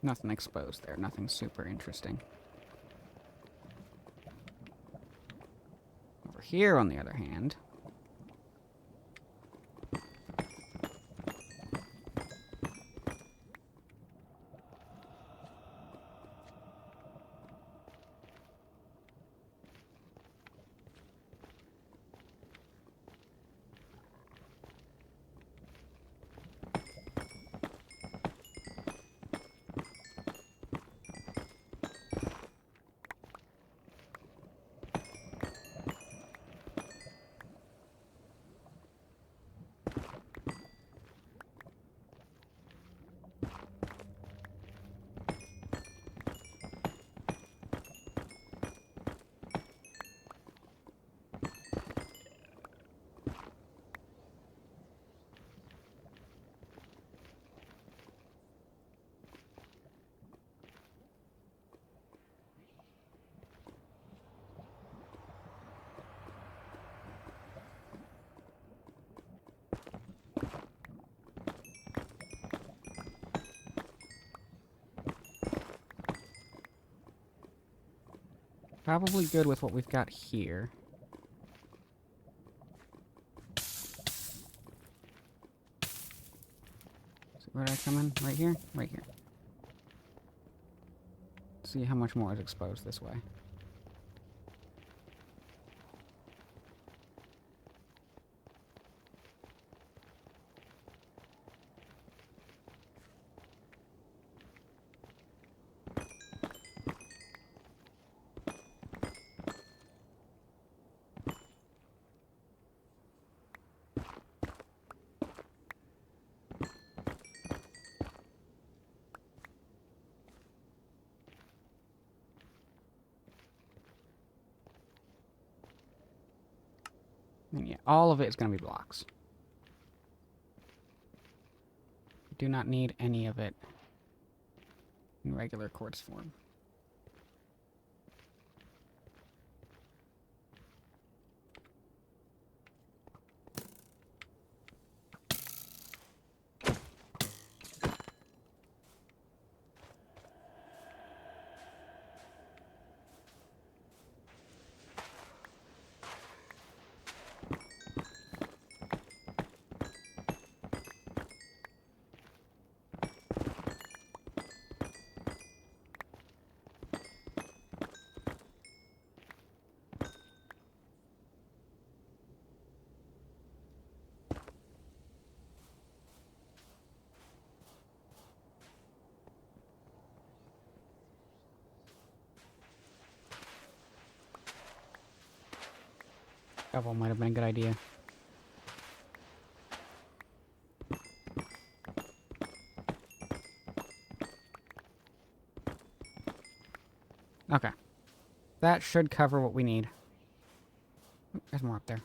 Nothing exposed there. Nothing super interesting. Over here, on the other hand... Probably good with what we've got here. So where did I come in? Right here? Right here. See how much more is exposed this way. And yeah, all of it is going to be blocks. Do not need any of it in regular quartz form. Shovel might have been a good idea. Okay. That should cover what we need. Ooh, there's more up there.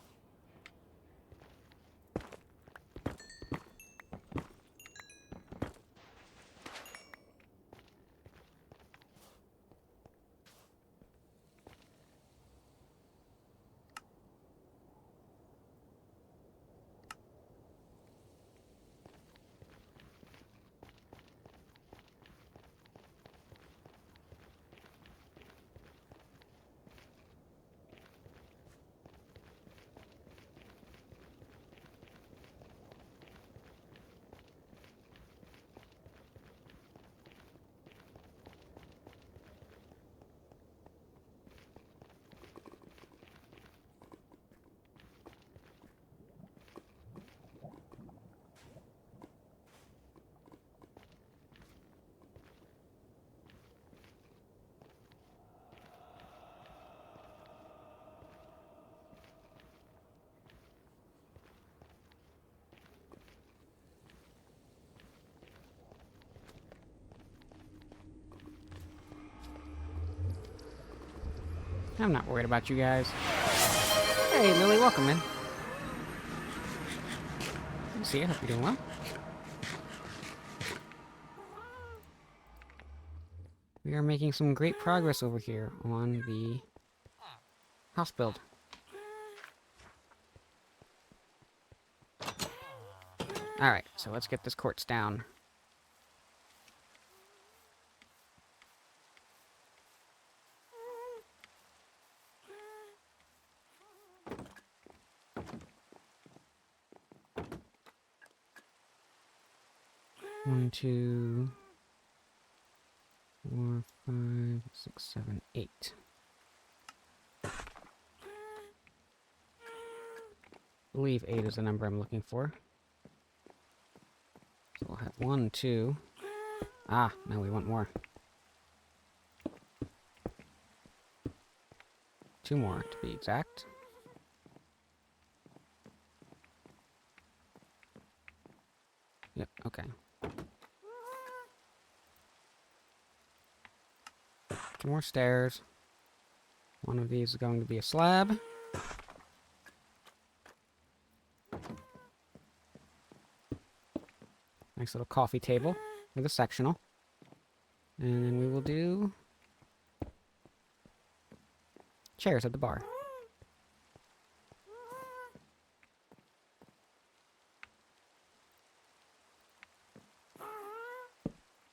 I'm not worried about you guys. Hey, Lily, welcome in. Good to see you. Hope you're doing well. We are making some great progress over here on the house build. Alright, so let's get this quartz down. One, two, 4, 5, 6, 7, 8. I believe 8 is the number I'm looking for. So we'll have 1, 2. Ah, no, we want more. 2 more, to be exact. Yep, okay. 2 more stairs. One of these is going to be a slab. Nice little coffee table with a sectional. And then we will do chairs at the bar.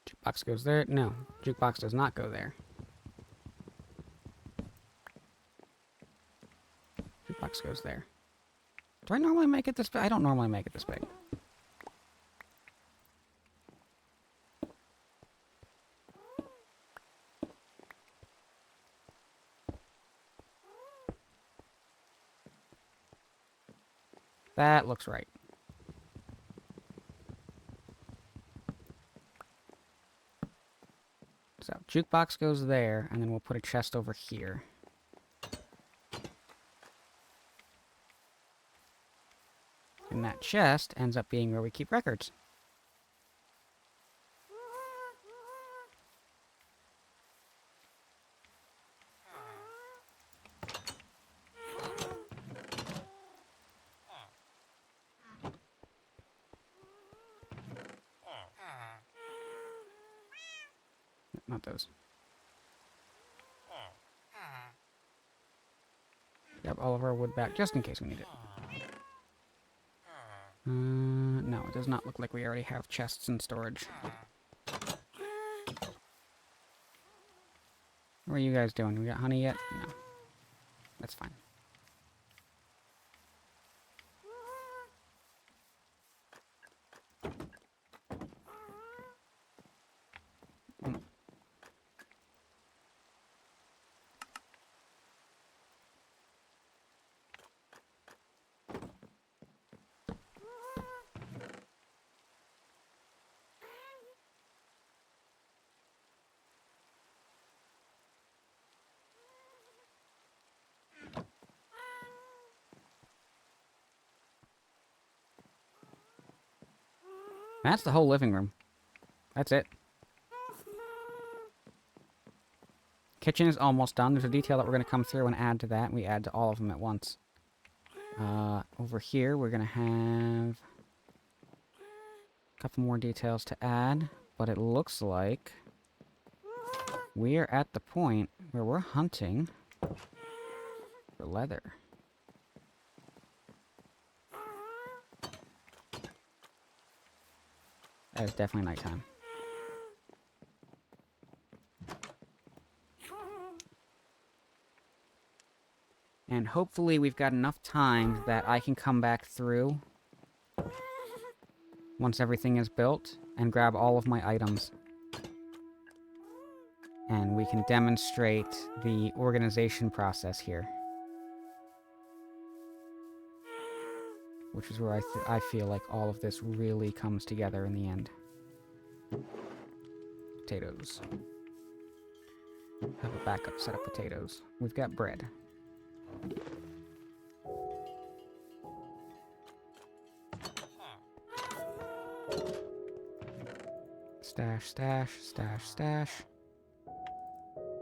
Jukebox goes there. No, jukebox does not go there. Jukebox goes there. Do I normally make it this big? I don't normally make it this big. That looks right. So, jukebox goes there, and then we'll put a chest over here. And that chest ends up being where we keep records. Not those. Grab all of our wood back, just in case we need it. No, it does not look like we already have chests in storage. What are you guys doing? We got honey yet? No. That's fine. That's the whole living room. That's it. Kitchen is almost done. There's a detail that we're going to come through and add to that. We add to all of them at once. Over here, we're going to have a couple more details to add. But it looks like we are at the point where we're hunting for leather. That is definitely nighttime. And hopefully we've got enough time that I can come back through once everything is built and grab all of my items. And we can demonstrate the organization process here. Which is where I feel like all of this really comes together in the end. Potatoes. Have a backup set of potatoes. We've got bread. Stash, stash, stash, stash.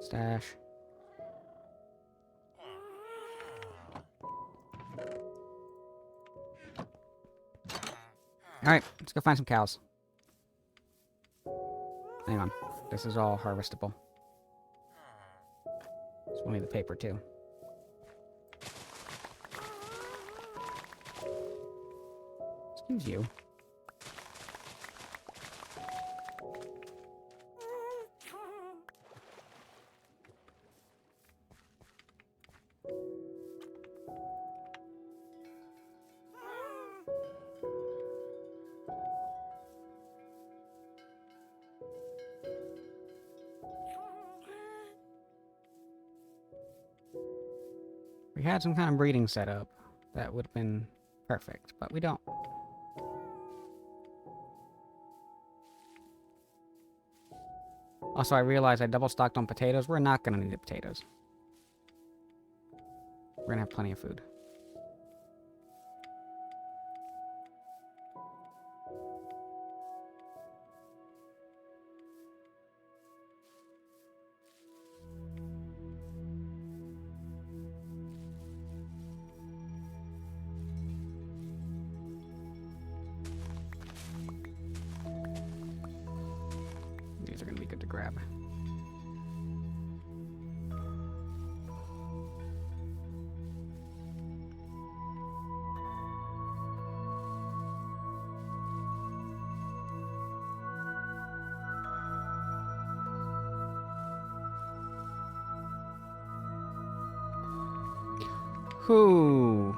Stash. Alright, let's go find some cows. Hang on. This is all harvestable. So we'll need the paper, too. Excuse you. We had some kind of breeding setup that would have been perfect, but we don't. Also, I realized I double stocked on potatoes. We're not going to need the potatoes. We're going to have plenty of food. These are going to be good to grab. Whew.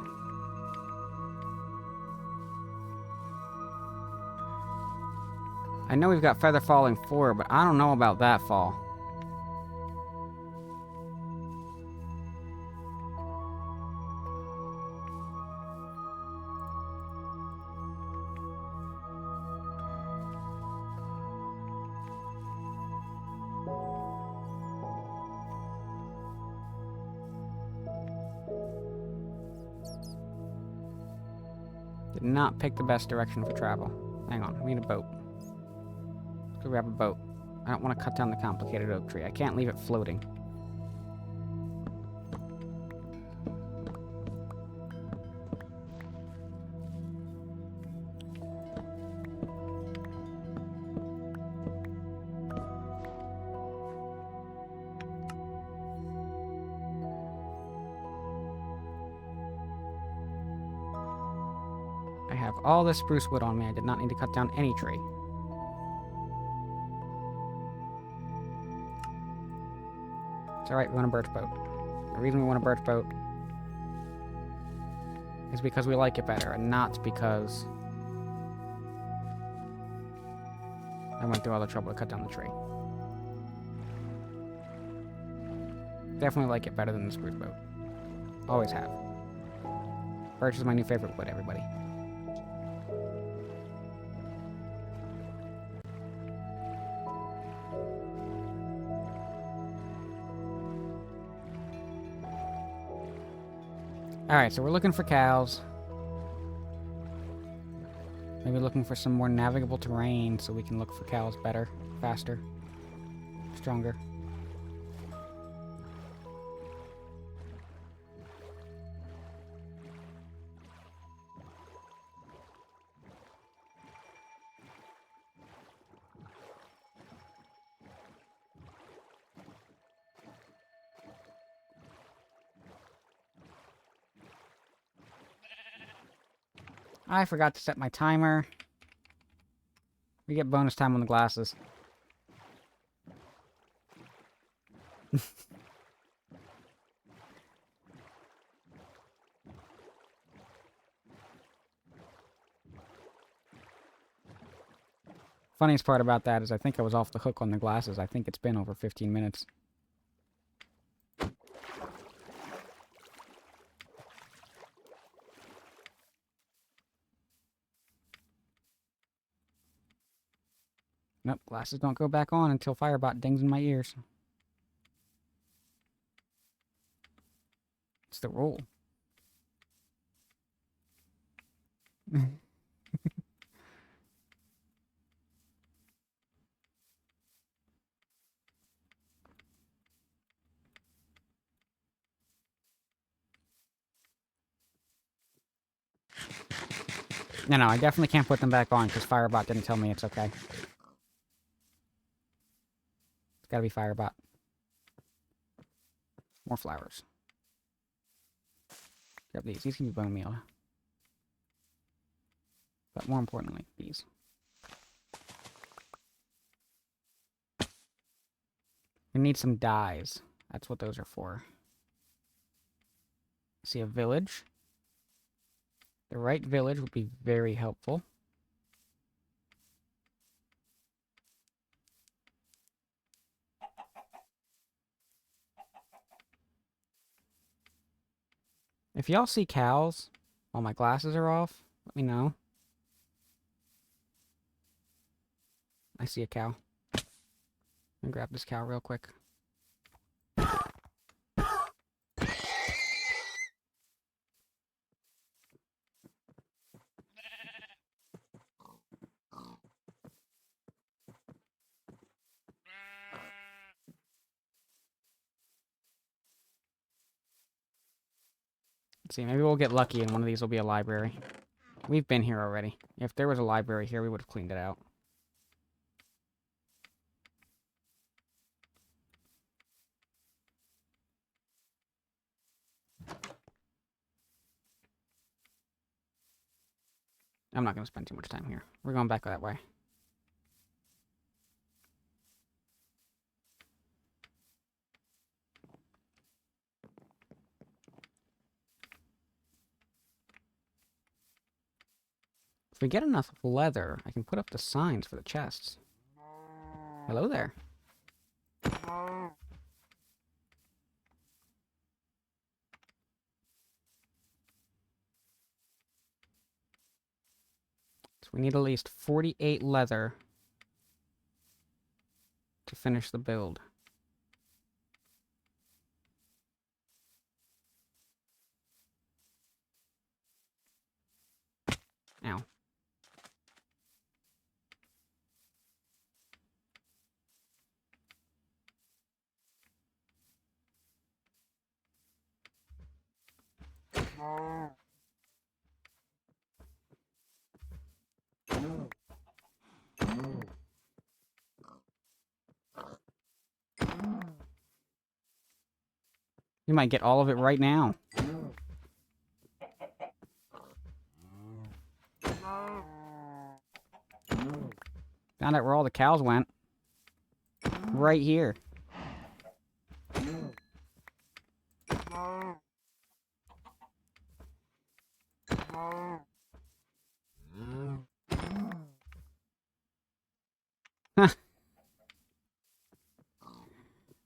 I know we've got feather falling 4, but I don't know about that fall. Did not pick the best direction for travel. Hang on, we need a boat. Let's go grab a boat. I don't want to cut down the complicated oak tree. I can't leave it floating. I have all this spruce wood on me. I did not need to cut down any tree. It's alright, we want a birch boat. The reason we want a birch boat is because we like it better, and not because I went through all the trouble to cut down the tree. Definitely like it better than the spruce boat. Always have. Birch is my new favorite wood, everybody. Alright, so we're looking for cows. Maybe looking for some more navigable terrain so we can look for cows better, faster, stronger. I forgot to set my timer. We get bonus time on the glasses. Funniest part about that is I think I was off the hook on the glasses. I think it's been over 15 minutes. Nope, glasses don't go back on until Firebot dings in my ears. It's the rule. No, I definitely can't put them back on because Firebot didn't tell me it's okay. It's gotta be Firebot. More flowers. Grab these. These can be bone meal. But more importantly, these. We need some dyes. That's what those are for. See a village. The right village would be very helpful. If y'all see cows while my glasses are off, let me know. I see a cow. I'm gonna grab this cow real quick. Let's see, maybe we'll get lucky and one of these will be a library. We've been here already. If there was a library here, we would have cleaned it out. I'm not going to spend too much time here. We're going back that way. If we get enough leather, I can put up the signs for the chests. Hello there. So we need at least 48 leather to finish the build. Ow. You might get all of it right now. Found out where all the cows went. Right here.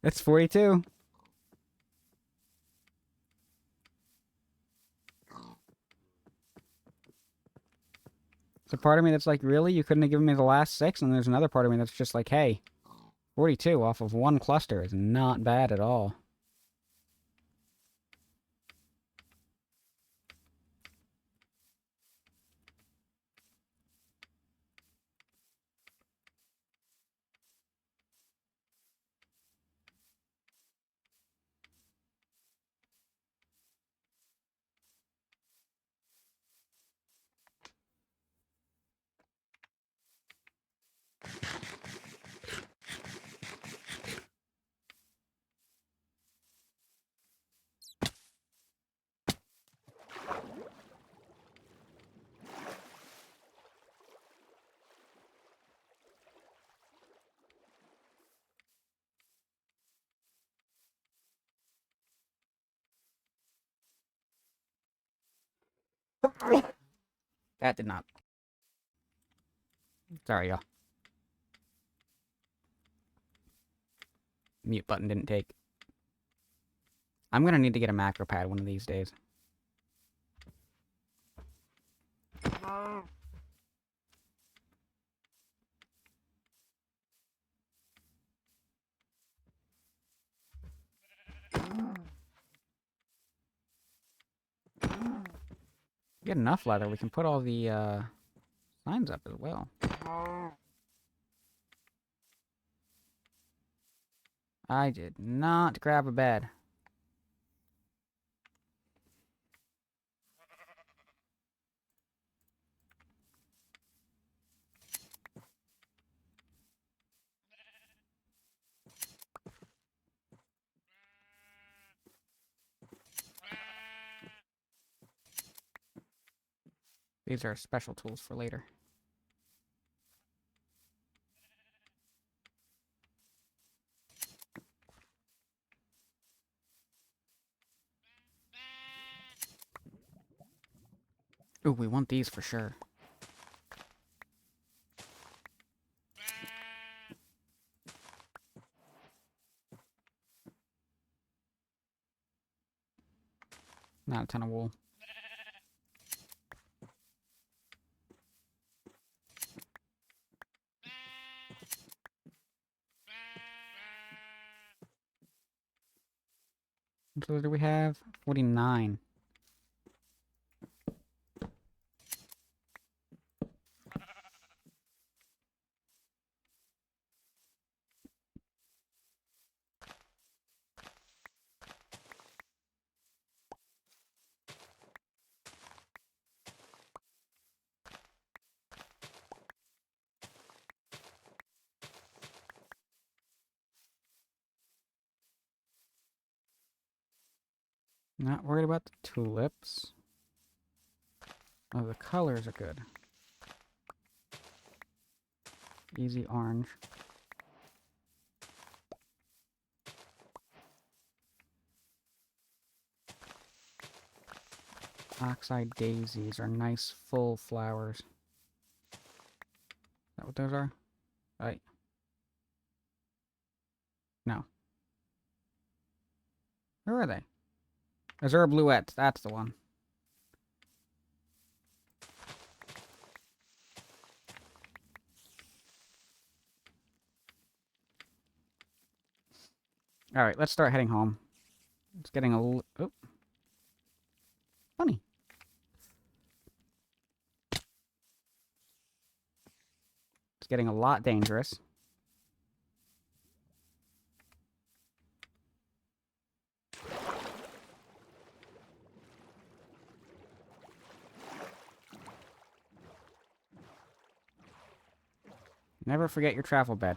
That's 42. There's a part of me that's like, really? You couldn't have given me the last 6? And there's another part of me that's just like, hey, 42 off of one cluster is not bad at all. That did not. Sorry, y'all. Mute button didn't take. I'm gonna need to get a macro pad one of these days. Get enough leather, we can put all the signs up as well. I did not grab a bed. These are special tools for later. Ooh, we want these for sure. Not a ton of wool. So do we have? 49. Not worried about the tulips. Oh, the colors are good. Easy orange. Oxide daisies are nice full flowers. Is that what those are? Right. No. Where are they? Azure bluettes, that's the one. Alright, let's start heading home. It's getting a little... Oh. Funny. It's getting a lot dangerous. Never forget your travel bed.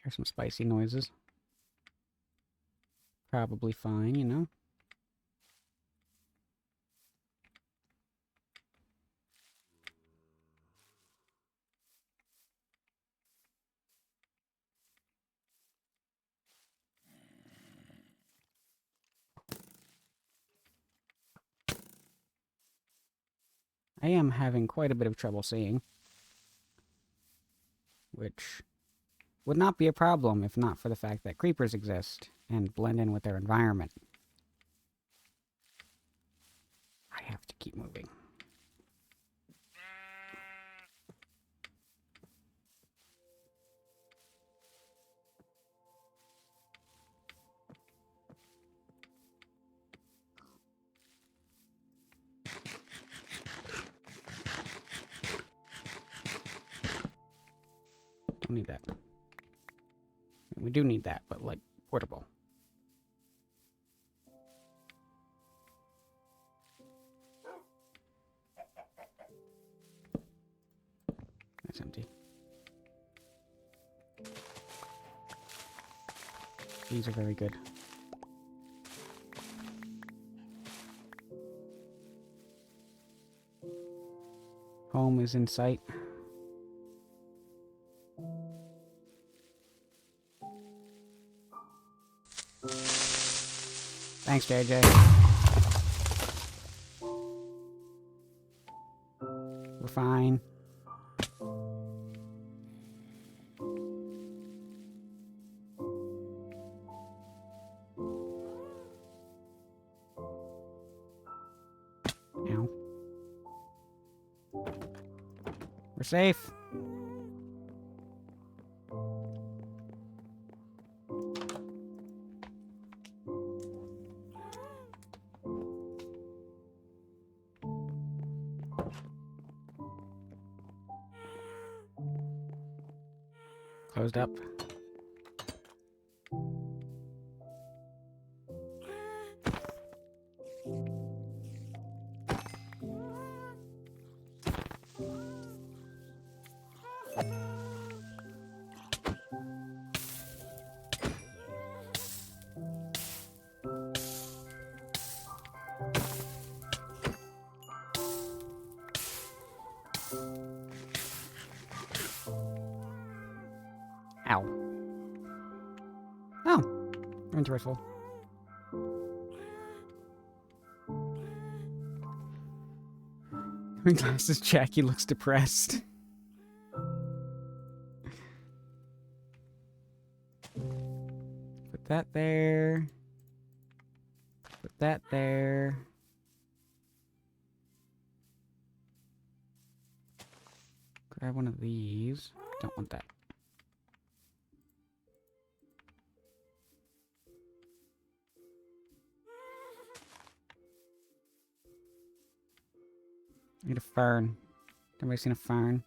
Hear some spicy noises. Probably fine, you know? I am having quite a bit of trouble seeing. Which would not be a problem if not for the fact that creepers exist and blend in with their environment. I have to keep moving. Don't need that. We do need that, but like portable. That's empty. These are very good. Home is in sight. Thanks, JJ. We're fine. Ow. We're safe. Closed up. Ow. Oh. Inventory's full. When glasses check, he looks depressed. Put that there. Put that there. Grab one of these. Don't want that. Need a fern. Everybody seen a fern?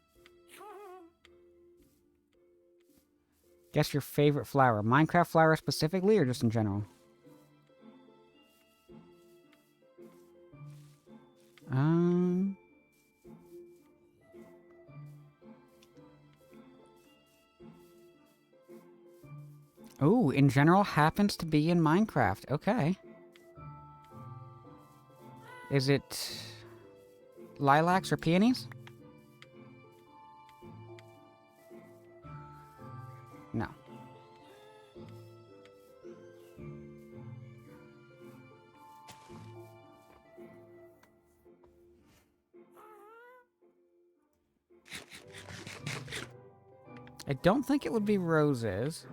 Guess your favorite flower. Minecraft flower specifically, or just in general? Oh, in general happens to be in Minecraft. Okay. Is it lilacs or peonies? No. I don't think it would be roses.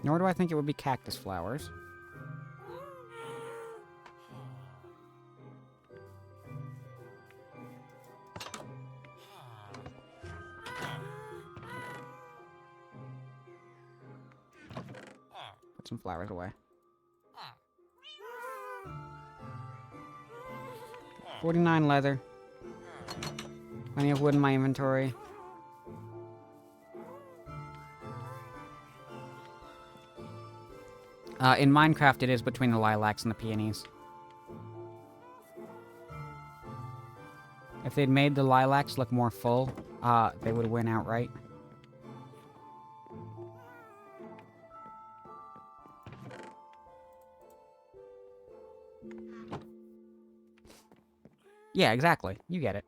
Nor do I think it would be cactus flowers. Put some flowers away. 49 leather. Plenty of wood in my inventory. In Minecraft, it is between the lilacs and the peonies. If they'd made the lilacs look more full, they would win outright. Yeah, exactly. You get it.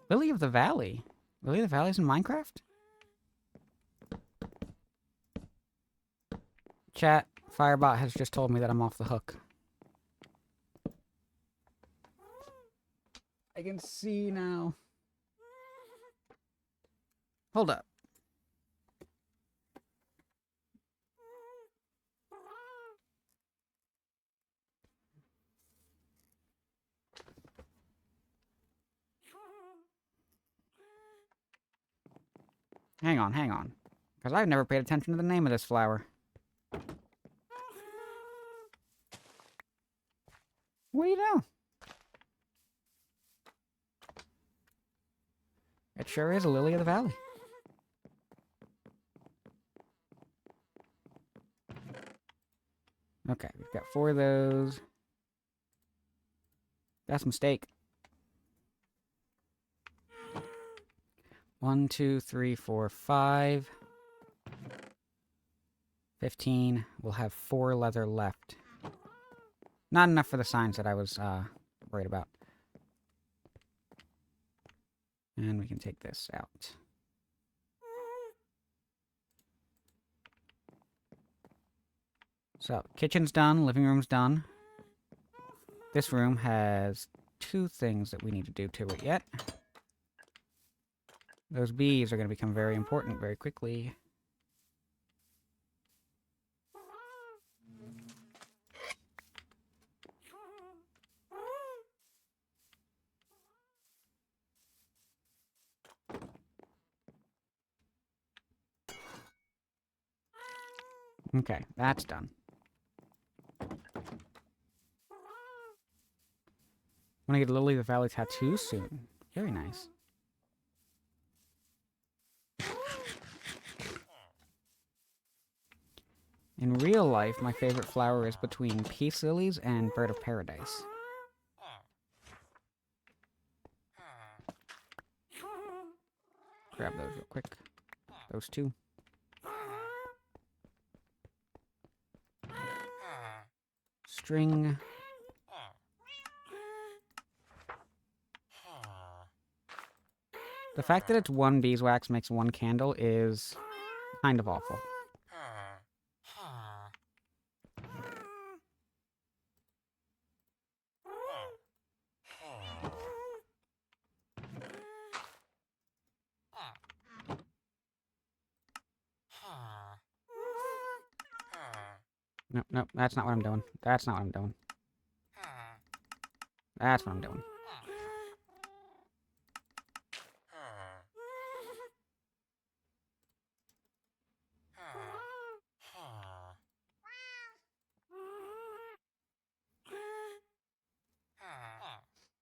Lily of the Valley. Lily of the Valley's in Minecraft? Chat, Firebot has just told me that I'm off the hook. I can see now. Hold up. Hang on. Because I've never paid attention to the name of this flower. What do you know? It sure is a lily of the valley. Okay, we've got 4 of those. That's a mistake. 1, 2, 3, 4, 5. 15. We'll have 4 leather left. Not enough for the signs that I was worried about. And we can take this out. So, kitchen's done, living room's done. This room has 2 things that we need to do to it yet. Those bees are going to become very important very quickly. Okay, that's done. I want to get a Lily of the Valley tattoo soon. Very nice. In real life, my favorite flower is between peace lilies and bird of paradise. Grab those real quick. Those 2. String. The fact that it's 1 beeswax makes 1 candle is kind of awful. Nope, nope, that's not what I'm doing. That's not what I'm doing. That's what I'm doing.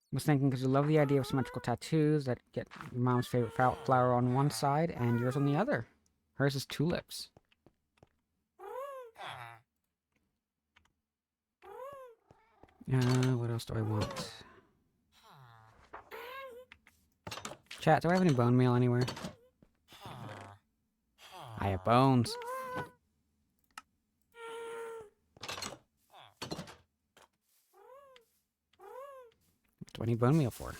I was thinking, because you love the idea of symmetrical tattoos that get your mom's favorite flower on one side and yours on the other. Hers is tulips. What else do I want? Chat, do I have any bone meal anywhere? I have bones. What do I need bone meal for?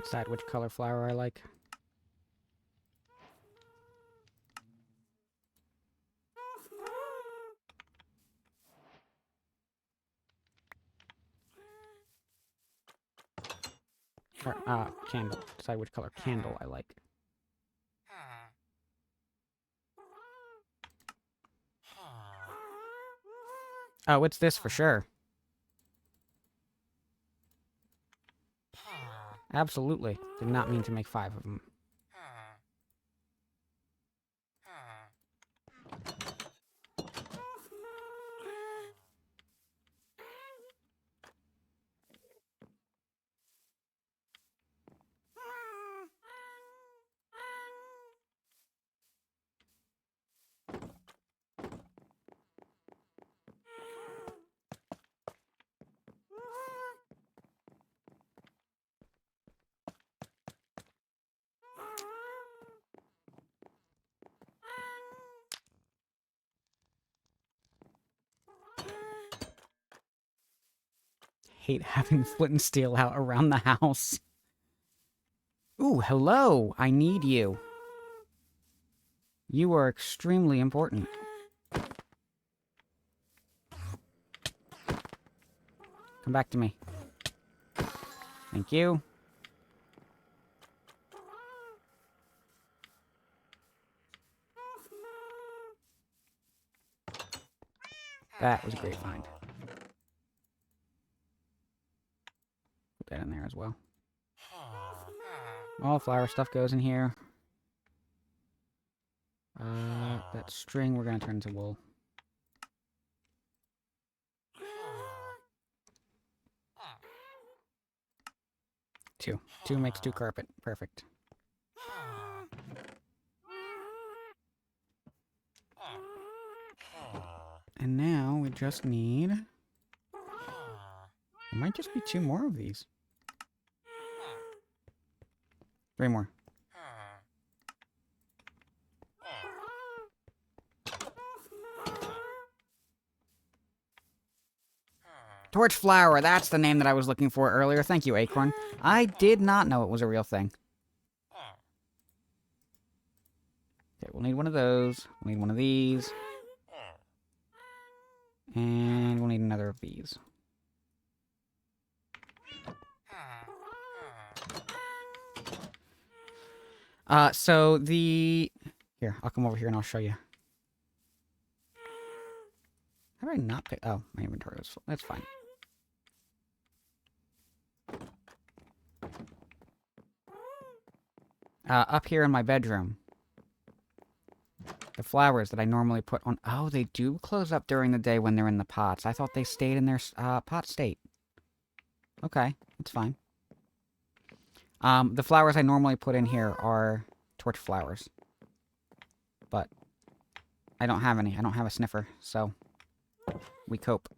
Decide which color flower I like. Or, candle. Decide which color candle I like. Oh, it's this for sure. Absolutely. Did not mean to make 5 of them. Hate having flint and steel out around the house. Ooh, hello! I need you. You are extremely important. Come back to me. Thank you. That was a great find. Put that in there as well. All flower stuff goes in here. That string we're gonna turn into wool. Two. 2 makes 2 carpet. Perfect. And now we just need... It might just be 2 more of these. 3 more. Torchflower, that's the name that I was looking for earlier. Thank you, Acorn. I did not know it was a real thing. Okay, we'll need one of those. We'll need one of these. And we'll need another of these. So the... Here, I'll come over here and I'll show you. How did I not pick... Oh, my inventory was full. That's fine. Up here in my bedroom. The flowers that I normally put on... Oh, they do close up during the day when they're in the pots. I thought they stayed in their pot state. Okay, that's fine. The flowers I normally put in here are torch flowers. But I don't have any. I don't have a sniffer, so we cope.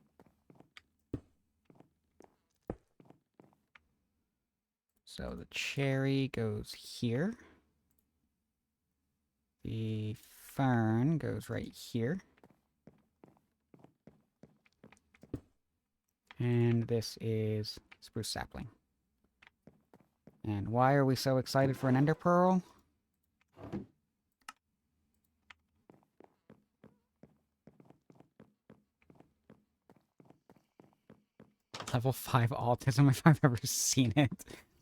So the cherry goes here. The fern goes right here. And this is spruce sapling. And why are we so excited for an ender pearl? Level 5 autism if I've ever seen it.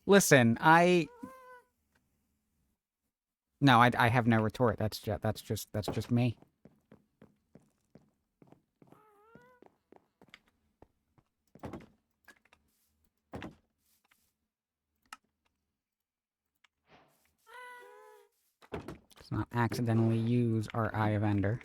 Listen, No, I have no retort. That's just me. Let's not accidentally use our Eye of Ender.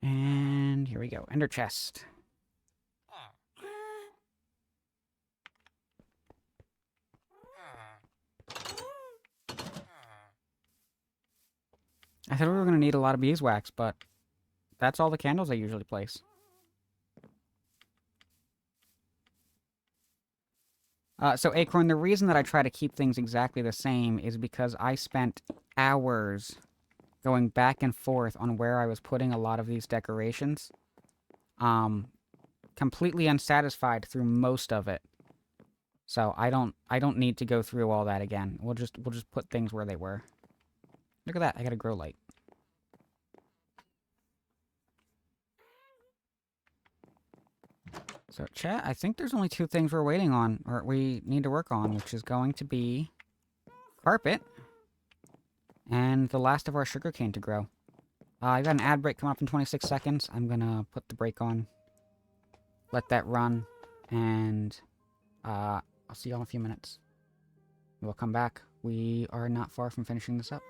And here we go. Ender chest. I thought we were going to need a lot of beeswax, but that's all the candles I usually place. So Acorn, the reason that I try to keep things exactly the same is because I spent hours going back and forth on where I was putting a lot of these decorations. Completely unsatisfied through most of it. So I don't need to go through all that again. We'll just put things where they were. Look at that, I got a grow light. So chat, I think there's only 2 things we're waiting on, or we need to work on, which is going to be carpet and the last of our sugarcane to grow. I got an ad break coming up in 26 seconds. I'm gonna put the break on, let that run, and I'll see y'all in a few minutes. We'll come back. We are not far from finishing this up.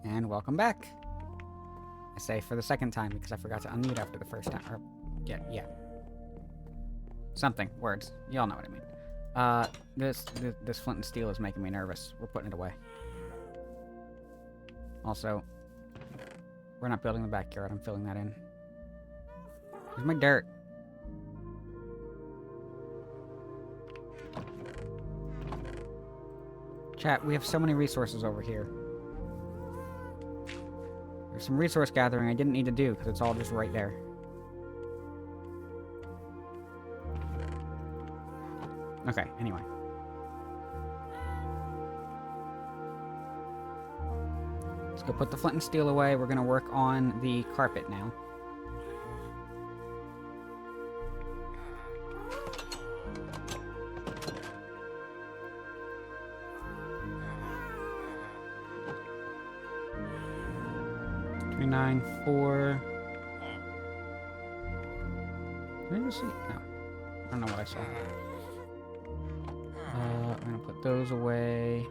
And welcome back. I say for the second time because I forgot to unmute after the first time. Or, yeah. Something. Words. Y'all know what I mean. This flint and steel is making me nervous. We're putting it away. Also, we're not building the backyard. I'm filling that in. Where's my dirt? Chat, we have so many resources over here. There's some resource gathering I didn't need to do because it's all just right there. Okay, anyway. Let's go put the flint and steel away. We're gonna work on the carpet now. Nine, 4. Did I just see? No. I don't know what I saw. I'm gonna put those away.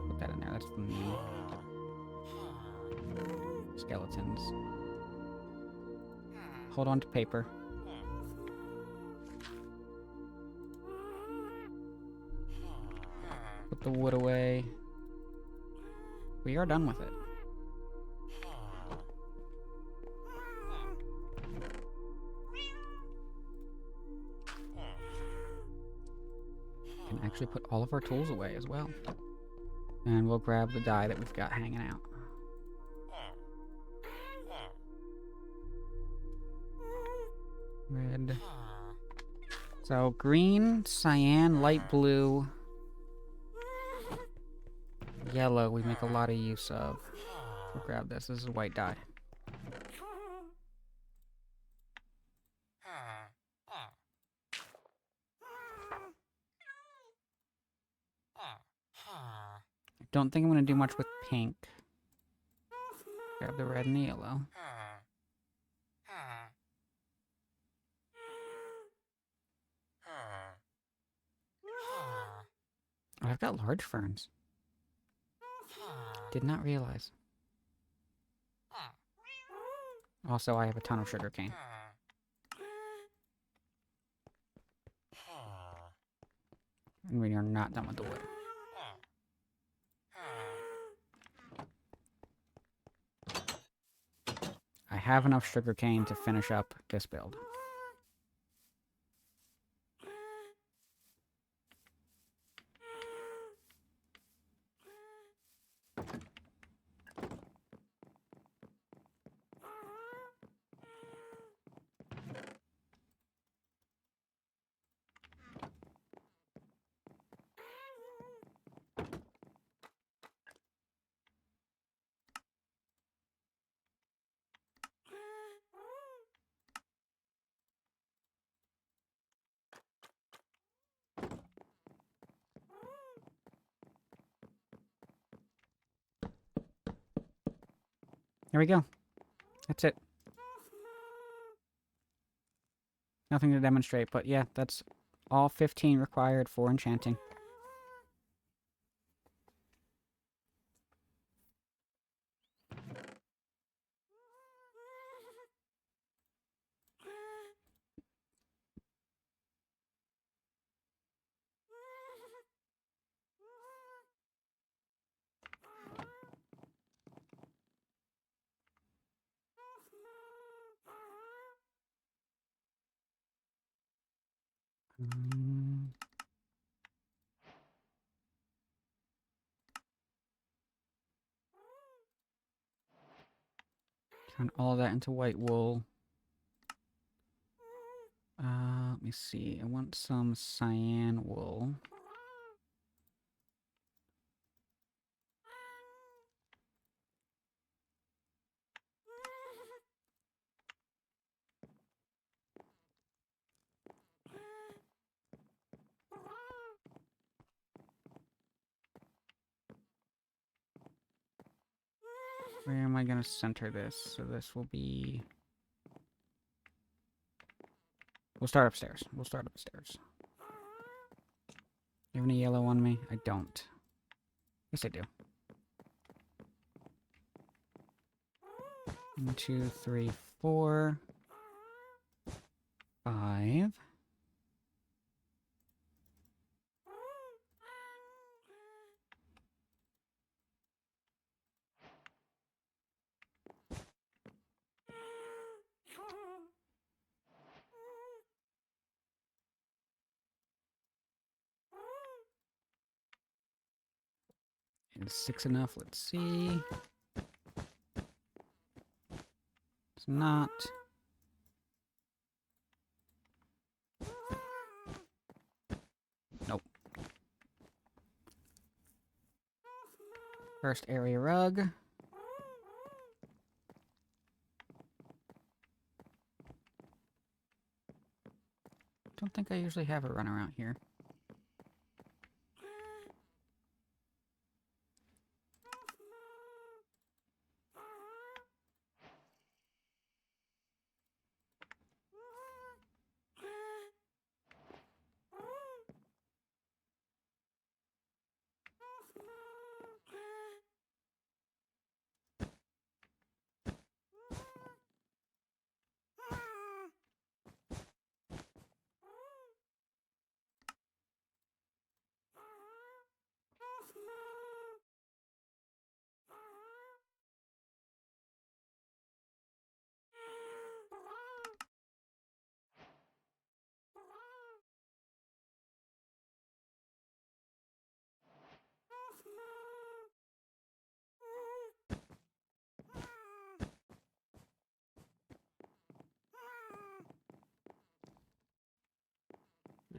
Put that in there. That's from me. Skeletons. Hold on to paper. Put the wood away. We are done with it. Actually put all of our tools away as well. And we'll grab the dye that we've got hanging out. Red. So green, cyan, light blue, yellow we make a lot of use of. We'll grab this. This is white dye. Don't think I'm going to do much with pink. Grab the red and the yellow. Oh, I've got large ferns. Did not realize. Also, I have a ton of sugar cane. And we are not done with the wood. I have enough sugarcane to finish up this build. There we go. That's it. Nothing to demonstrate, but yeah, that's all 15 required for enchanting. Turn all that into white wool. Let me see. I want some cyan wool. Where am I going to center this? So this will be... We'll start upstairs. We'll start upstairs. You have any yellow on me? I don't. Yes, I do. 1, 2, 3, 4, 5. Is 6 enough? Let's see. It's not. Nope. First area rug. Don't think I usually have a run around here.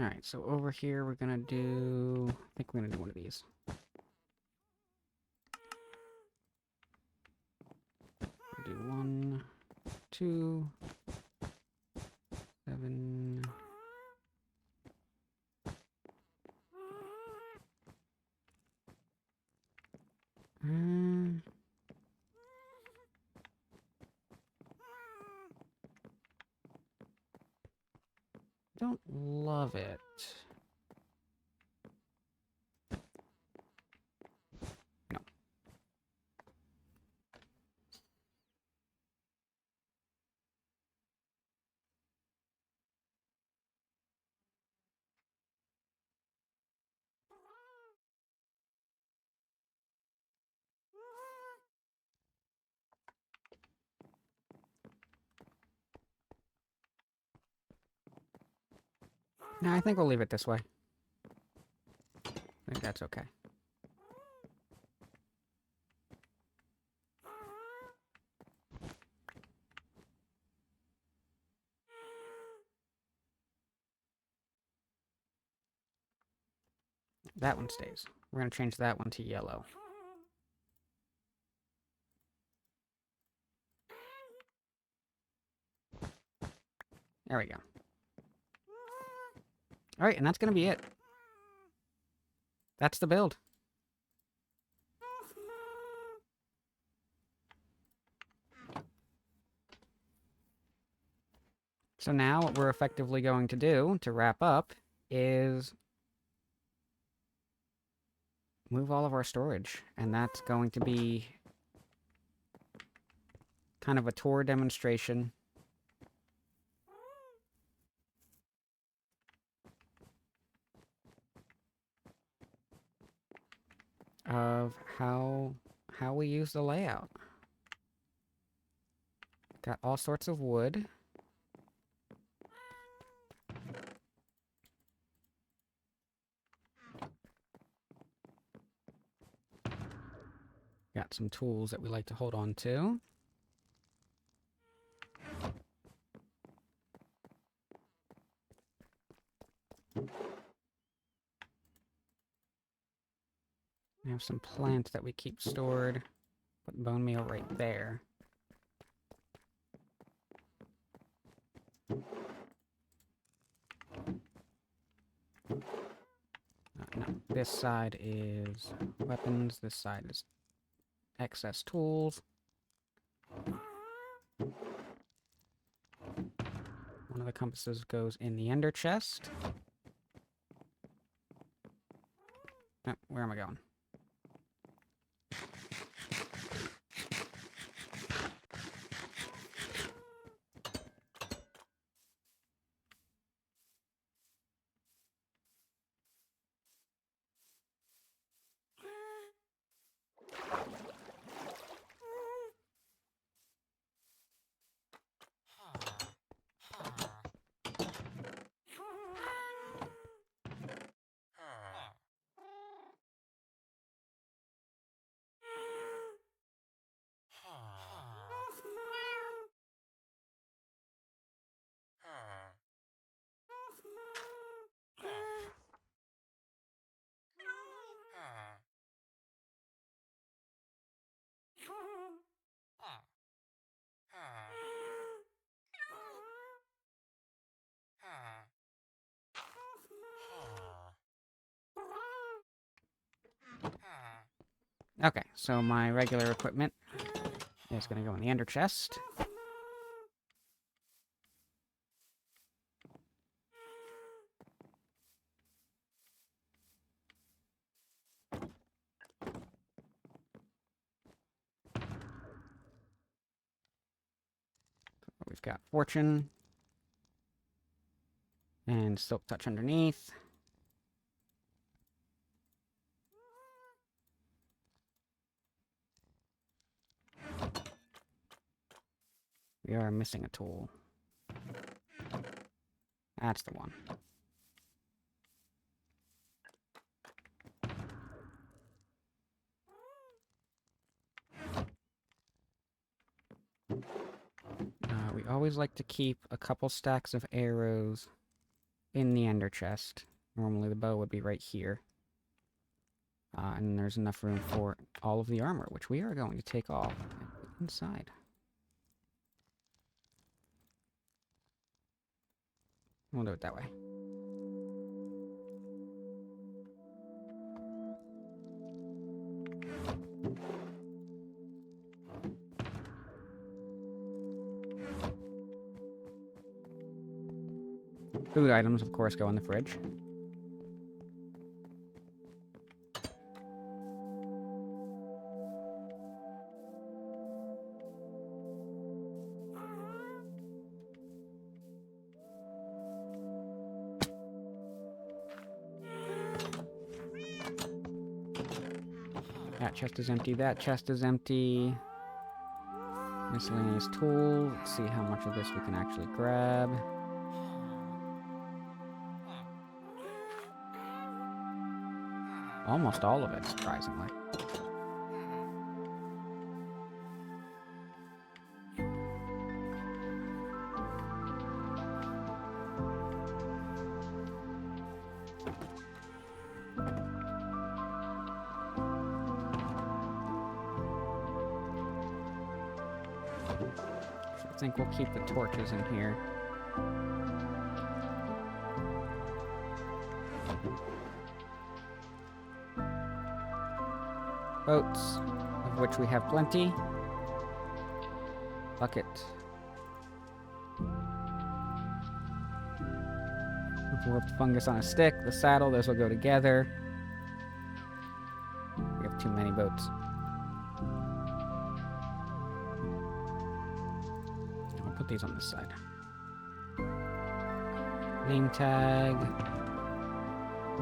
Alright, so over here we're gonna do... I think we're gonna do one of these. We'll do 1, 2, 7... don't love it. No. No, I think we'll leave it this way. I think that's okay. That one stays. We're gonna change that one to yellow. There we go. Alright, and that's gonna be it. That's the build. So now what we're effectively going to do, to wrap up, is move all of our storage. And that's going to be kind of a tour demonstration of how we use the layout. Got all sorts of wood. Got some tools that we like to hold on to. We have some plants that we keep stored. Put bone meal right there. No, this side is weapons, this side is excess tools. One of the compasses goes in the ender chest. Oh, where am I going? Okay, so my regular equipment is going to go in the ender chest. We've got Fortune and Silk Touch underneath. We are missing a tool. That's the one. We always like to keep a couple stacks of arrows in the ender chest. Normally the bow would be right here. And there's enough room for all of the armor, which we are going to take off and put inside. We'll do it that way. Food items, of course, go in the fridge. That chest is empty, that chest is empty. Miscellaneous tool. Let's see how much of this we can actually grab. Almost all of it, surprisingly. I think we'll keep the torches in here. Boats, of which we have plenty. Bucket. Warped fungus on a stick, the saddle, those will go together. We have too many boats. I'll put these on this side. Name tag.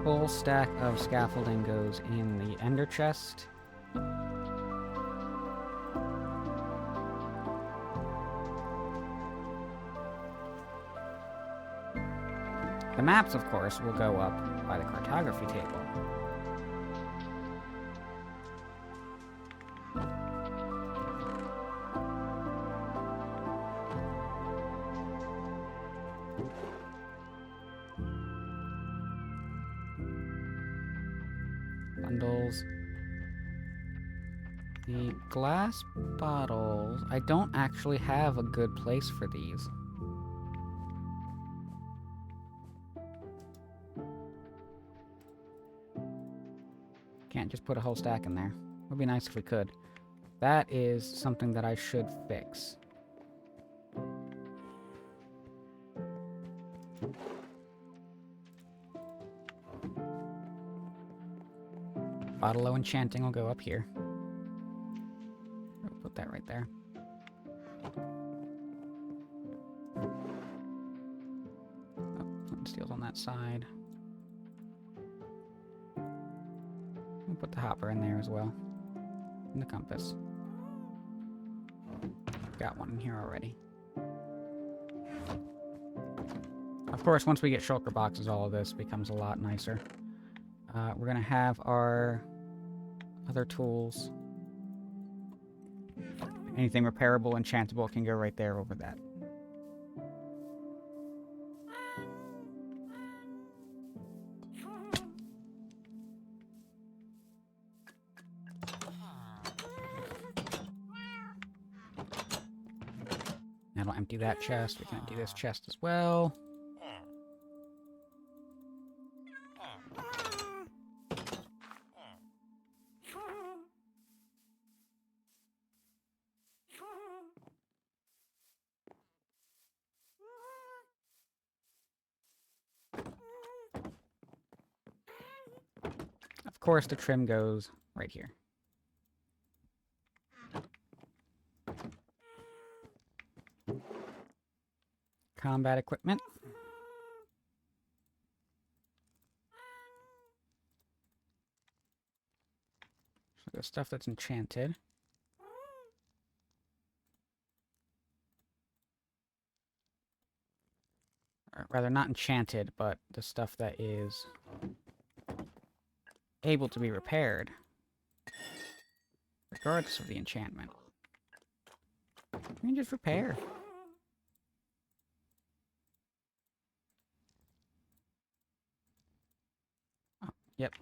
Full stack of scaffolding goes in the ender chest. The maps, of course, will go up by the cartography table. Bundles. The glass bottles, I don't actually have a good place for these. Can't just put a whole stack in there. Would be nice if we could. That is something that I should fix. Bottle of enchanting will go up here. We'll put that right there. Oh, flint steel's on that side. We'll put the hopper in there as well. And the compass. Got one in here already. Of course, once we get shulker boxes, all of this becomes a lot nicer. We're gonna have our other tools. Anything repairable, enchantable can go right there over that. That'll empty that chest. We can empty this chest as well. course, the trim goes right here. Combat equipment. So the stuff that's enchanted. Or rather, not enchanted, but the stuff that is able to be repaired, regardless of the enchantment. You can just repair. Oh, yep.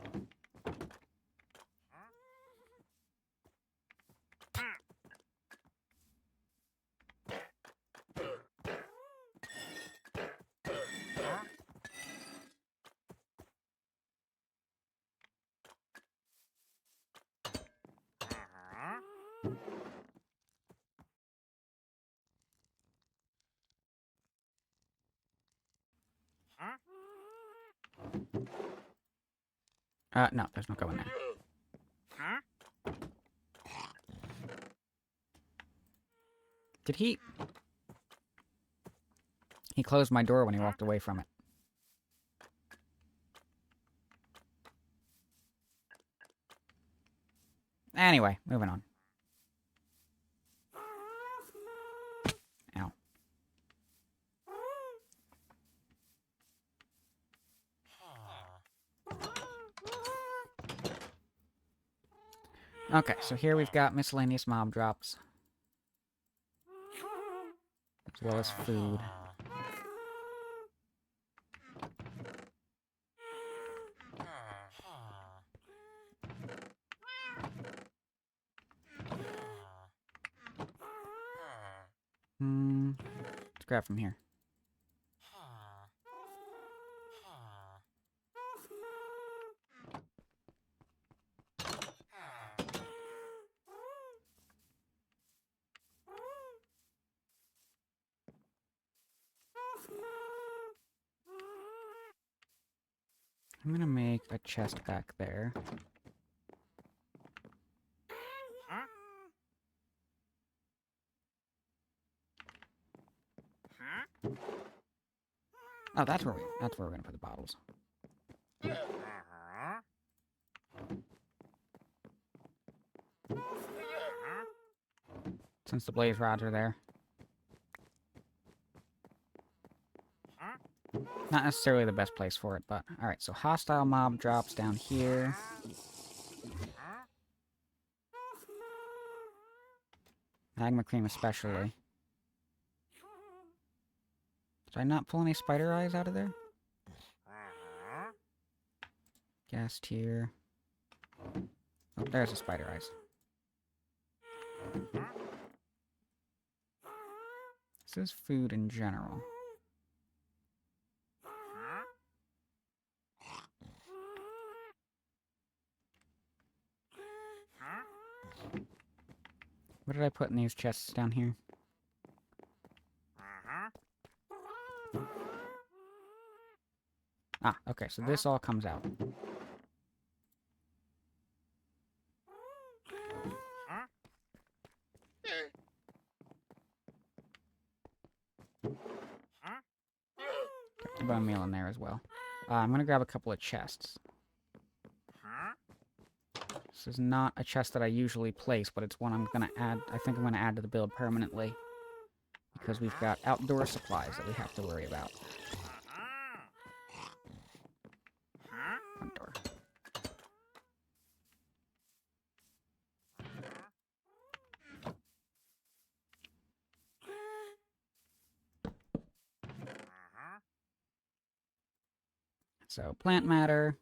No, there's no going there. Did he... He closed my door when he walked away from it. Anyway, moving on. Ow. Okay, so here we've got miscellaneous mob drops. As well as food. Let's grab from here. I'm gonna make a chest back there. Oh, that's where we're gonna put the bottles. Since the blaze rods are there. Not necessarily the best place for it, but... Alright, so hostile mob drops down here. Magma cream especially. Did I not pull any spider eyes out of there? Gas tier. Oh, there's the spider eyes. This is food in general. What did I put in these chests down here? Ah, okay, so this all comes out. Got the bone meal in there as well. I'm gonna grab a couple of chests. This is not a chest that I usually place, but it's one I'm gonna add. I think I'm gonna add to the build permanently. Because we've got outdoor supplies that we have to worry about. Front door. So, plant matter.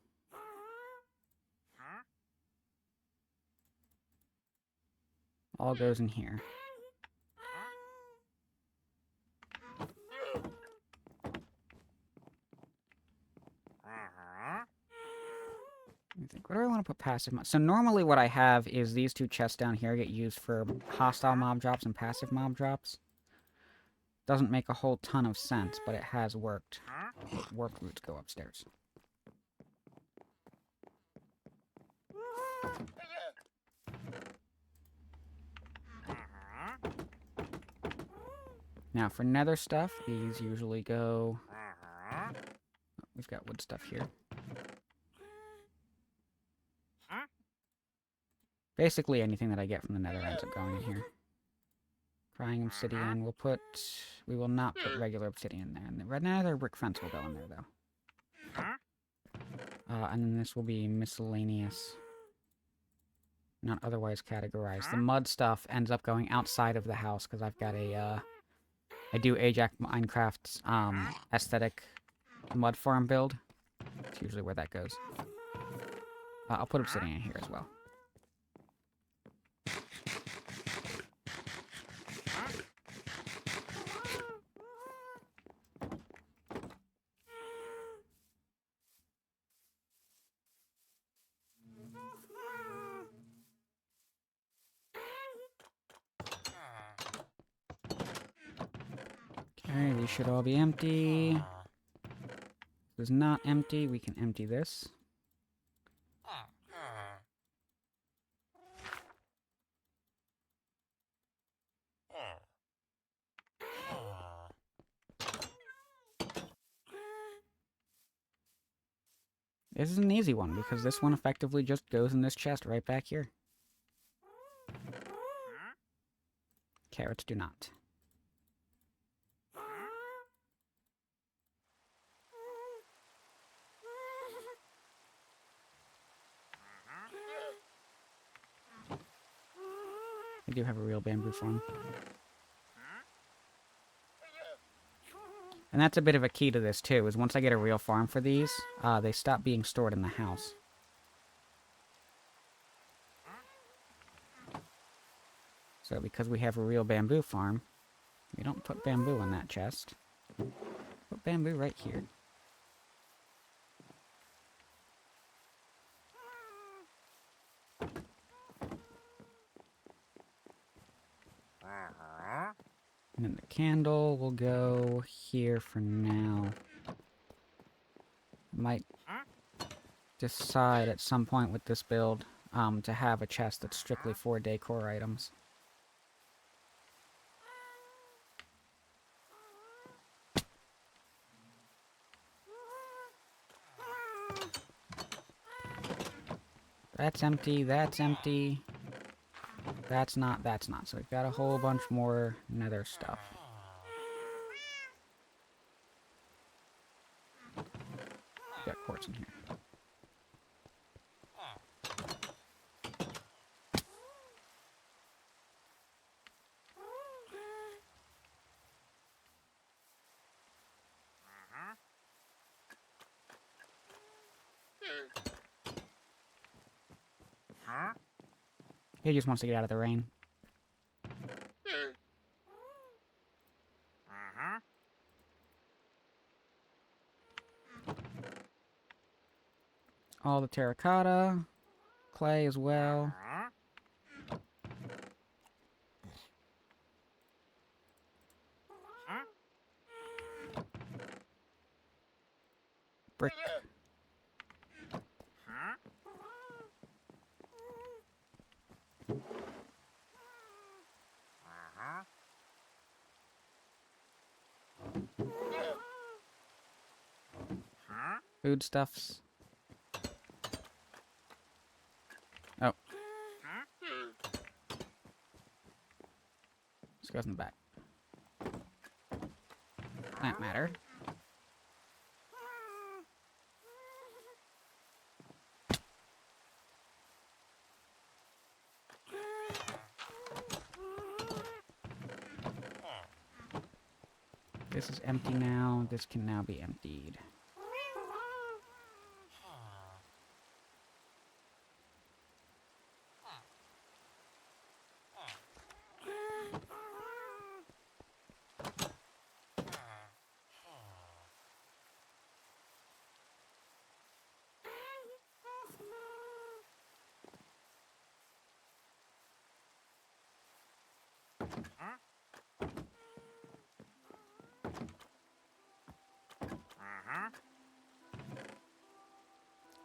All goes in here. Let me think. What do I want to put passive mob? So normally what I have is these two chests down here get used for hostile mob drops and passive mob drops. Doesn't make a whole ton of sense, but it has worked. Work roots go upstairs. Now, for nether stuff, these usually go... Oh, we've got wood stuff here. Basically, anything that I get from the nether ends up going in here. Crying obsidian, we'll put... We will not put regular obsidian there. And the red nether brick fence will go in there, though. And then this will be miscellaneous. Not otherwise categorized. The mud stuff ends up going outside of the house, because I've got a, I do Ajax Minecraft's, aesthetic mud farm build. That's usually where that goes. I'll put obsidian in here as well. Okay, these should all be empty. If this is not empty, we can empty this. This is an easy one, because this one effectively just goes in this chest right back here. Carrots do not. I do have a real bamboo farm. And that's a bit of a key to this, too, is once I get a real farm for these, they stop being stored in the house. So because we have a real bamboo farm, we don't put bamboo in that chest. Put bamboo right here. And then the candle will go here for now. Might decide at some point with this build to have a chest that's strictly for decor items. That's empty, that's empty. That's not, that's not. So we've got a whole bunch more nether stuff. Got quartz in here. He just wants to get out of the rain. All the terracotta, clay as well. Brick. Foodstuffs. Oh. This goes in the back. Plant matter. This is empty now. This can now be emptied.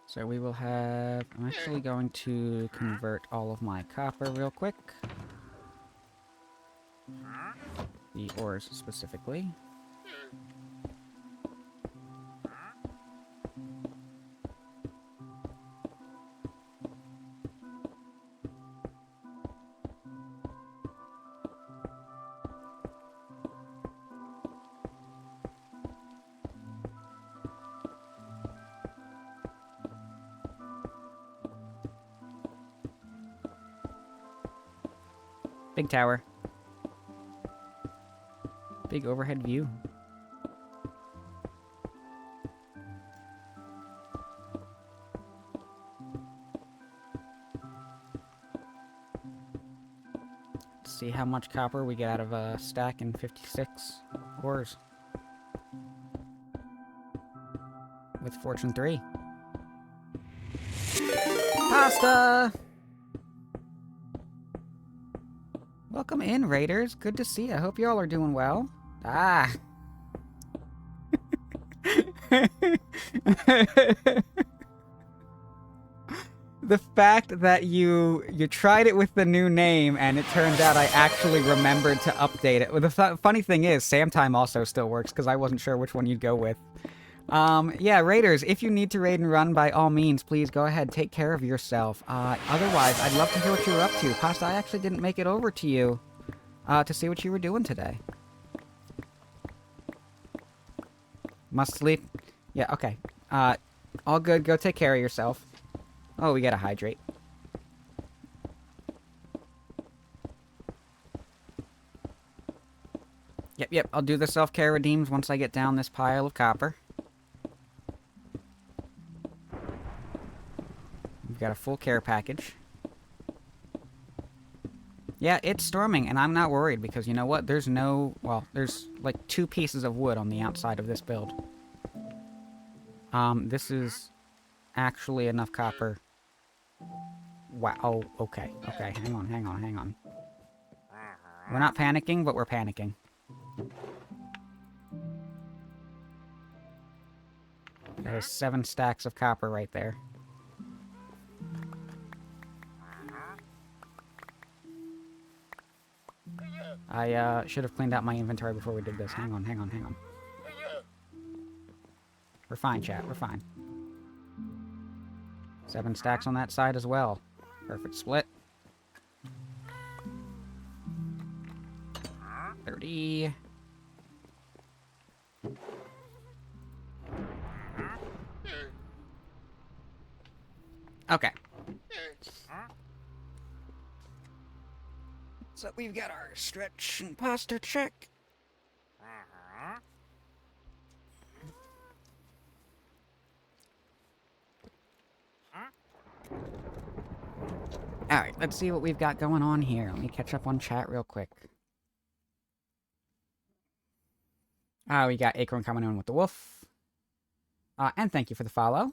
So we will have... I'm actually going to convert all of my copper real quick. The ores specifically. Big tower. Big overhead view. Let's see how much copper we get out of a stack in 56 ores. With Fortune 3. Pasta! Welcome in, Raiders. Good to see you. I hope you all are doing well. Ah. The fact that you tried it with the new name and it turns out I actually remembered to update it. Well, the funny thing is, Sam Time also still works because I wasn't sure which one you'd go with. Yeah, Raiders, if you need to raid and run, by all means, please go ahead, take care of yourself. Otherwise, I'd love to hear what you were up to. Pasta, I actually didn't make it over to you, to see what you were doing today. Must sleep? Yeah, okay. All good, go take care of yourself. Oh, we gotta hydrate. Yep, I'll do the self-care redeems once I get down this pile of copper. We've got a full care package. Yeah, it's storming, and I'm not worried, because you know what? There's no... Well, there's, like, 2 pieces of wood on the outside of this build. This is actually enough copper. Wow, oh, okay, hang on. We're not panicking, but we're panicking. There's 7 stacks of copper right there. I should have cleaned out my inventory before we did this. Hang on. We're fine, chat. We're fine. 7 stacks on that side as well. Perfect split. 30. Okay. So we've got our stretch and pasta check. Alright, let's see what we've got going on here. Let me catch up on chat real quick. We got Acorn coming in with the wolf. And thank you for the follow.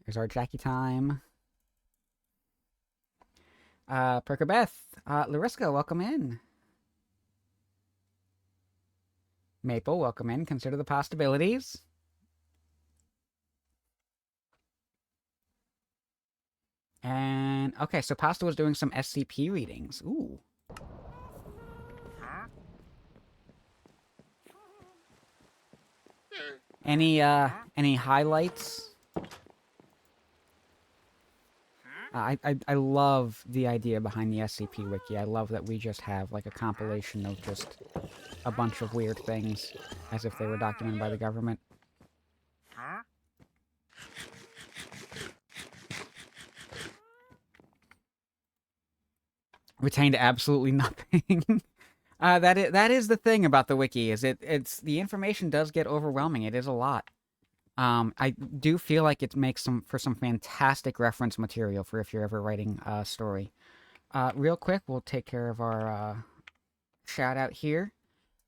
There's our Jackie time. Perkabeth. Lariska, welcome in. Maple, welcome in. Consider the possibilities. And, okay, so Pasta was doing some SCP readings. Ooh. Any highlights? I love the idea behind the SCP Wiki. I love that we just have, like, a compilation of just a bunch of weird things, as if they were documented by the government. Retained absolutely nothing. That is the thing about the wiki, is it's the information does get overwhelming. It is a lot. I do feel like it makes for some fantastic reference material for if you're ever writing a story. Real quick, we'll take care of our shout out here.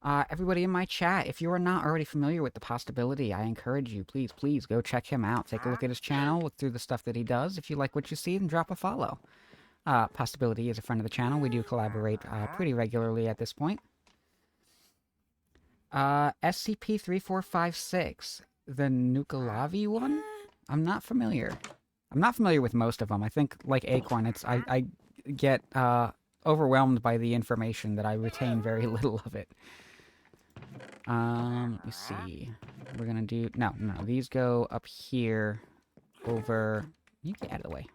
Everybody in my chat, if you are not already familiar with the Possibility, I encourage you, please go check him out. Take a look at his channel, look through the stuff that he does. If you like what you see, then drop a follow. Possibility is a friend of the channel. We do collaborate pretty regularly at this point. SCP-3456, the Nukalavi one? I'm not familiar. I'm not familiar with most of them. I think, like Acorn, I get overwhelmed by the information that I retain very little of it. Let me see. We're gonna do... No, no, no. These go up here over... You get out of the way.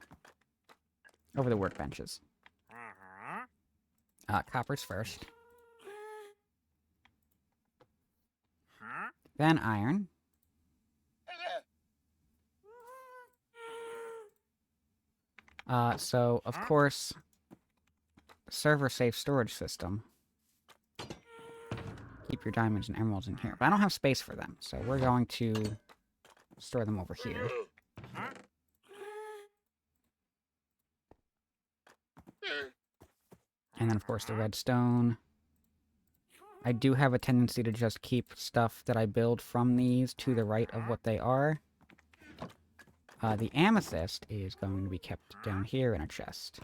Over the workbenches. Copper's first. Then iron. So, of course, server-safe storage system. Keep your diamonds and emeralds in here. But I don't have space for them, so we're going to store them over here. And then, of course, the redstone. I do have a tendency to just keep stuff that I build from these to the right of what they are. The amethyst is going to be kept down here in a chest.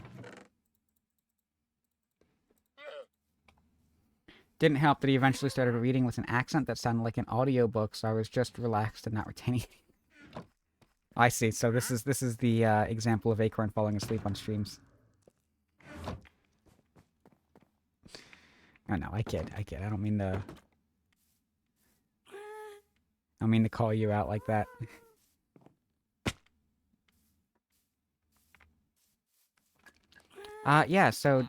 Didn't help that he eventually started reading with an accent that sounded like an audiobook, so I was just relaxed and not retaining. I see. So this is the example of Acorn falling asleep on streams. Oh no, I kid. I don't mean to call you out like that. Yeah, so,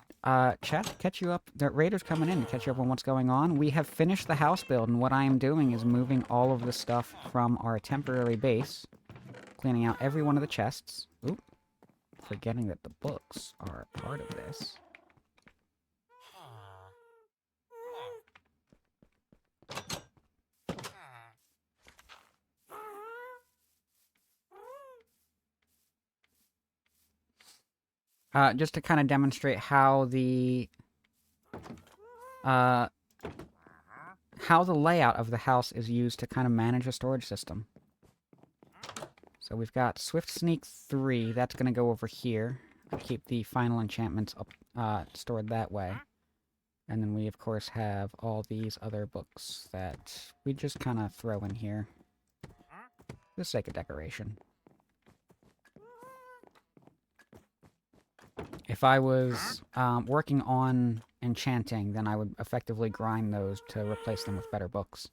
chat, catch you up. The raiders coming in to catch you up on what's going on. We have finished the house build, and what I am doing is moving all of the stuff from our temporary base, cleaning out every one of the chests. Oop. Forgetting that the books are part of this. Just to kind of demonstrate how the layout of the house is used to kind of manage a storage system. So we've got Swift Sneak 3, that's going to go over here. I'll keep the final enchantments up, stored that way. And then we, of course, have all these other books that we just kind of throw in here. For the sake of decoration. If I was working on enchanting, then I would effectively grind those to replace them with better books.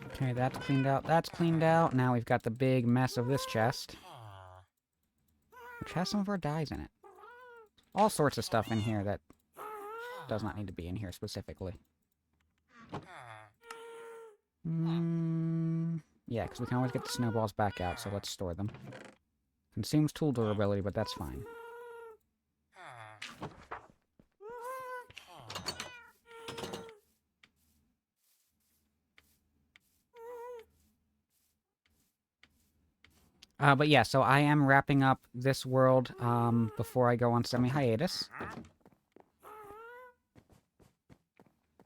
Okay, that's cleaned out. That's cleaned out. Now we've got the big mess of this chest, which has some of our dyes in it. All sorts of stuff in here that does not need to be in here specifically. Yeah, because we can always get the snowballs back out, so let's store them. Consumes tool durability, but that's fine. But yeah, so I am wrapping up this world before I go on semi-hiatus.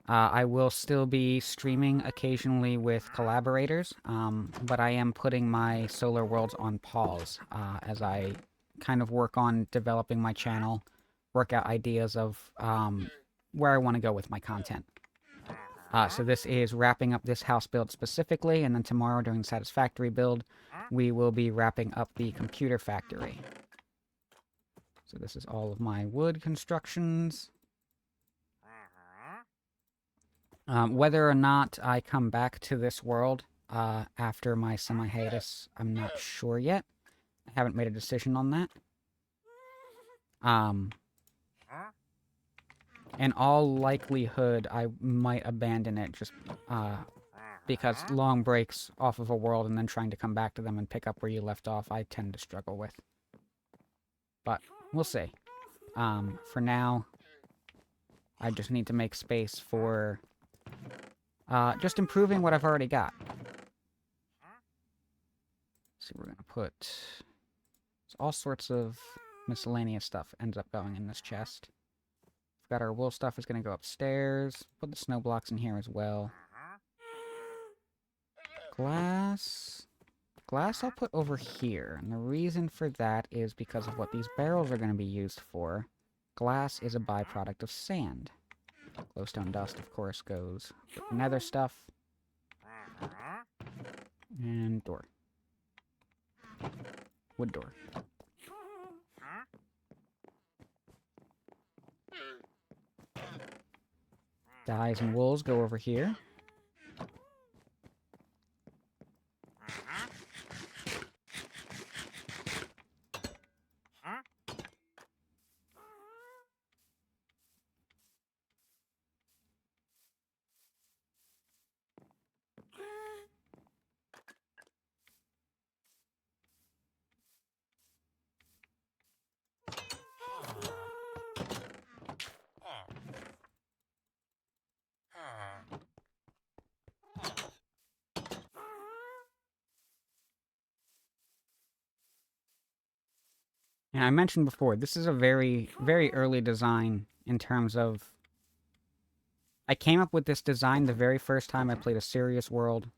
I will still be streaming occasionally with collaborators, but I am putting my solar worlds on pause as I kind of work on developing my channel, work out ideas of where I want to go with my content. So this is wrapping up this house build specifically, and then tomorrow during Satisfactory build, we will be wrapping up the computer factory. So this is all of my wood constructions. Whether or not I come back to this world after my semi-hiatus, I'm not sure yet. I haven't made a decision on that. In all likelihood, I might abandon it just because long breaks off of a world and then trying to come back to them and pick up where you left off, I tend to struggle with. But we'll see. For now, I just need to make space for just improving what I've already got. See, we're gonna put all sorts of miscellaneous stuff ends up going in this chest. We've got our wool stuff is gonna go upstairs. Put the snow blocks in here as well. Glass I'll put over here, and the reason for that is because of what these barrels are going to be used for. Glass is a byproduct of sand. Glowstone dust, of course, goes with nether stuff. And door. Wood door. Dyes and wools go over here. And I mentioned before, this is a very, very early design in terms of... I came up with this design the very first time I played a serious world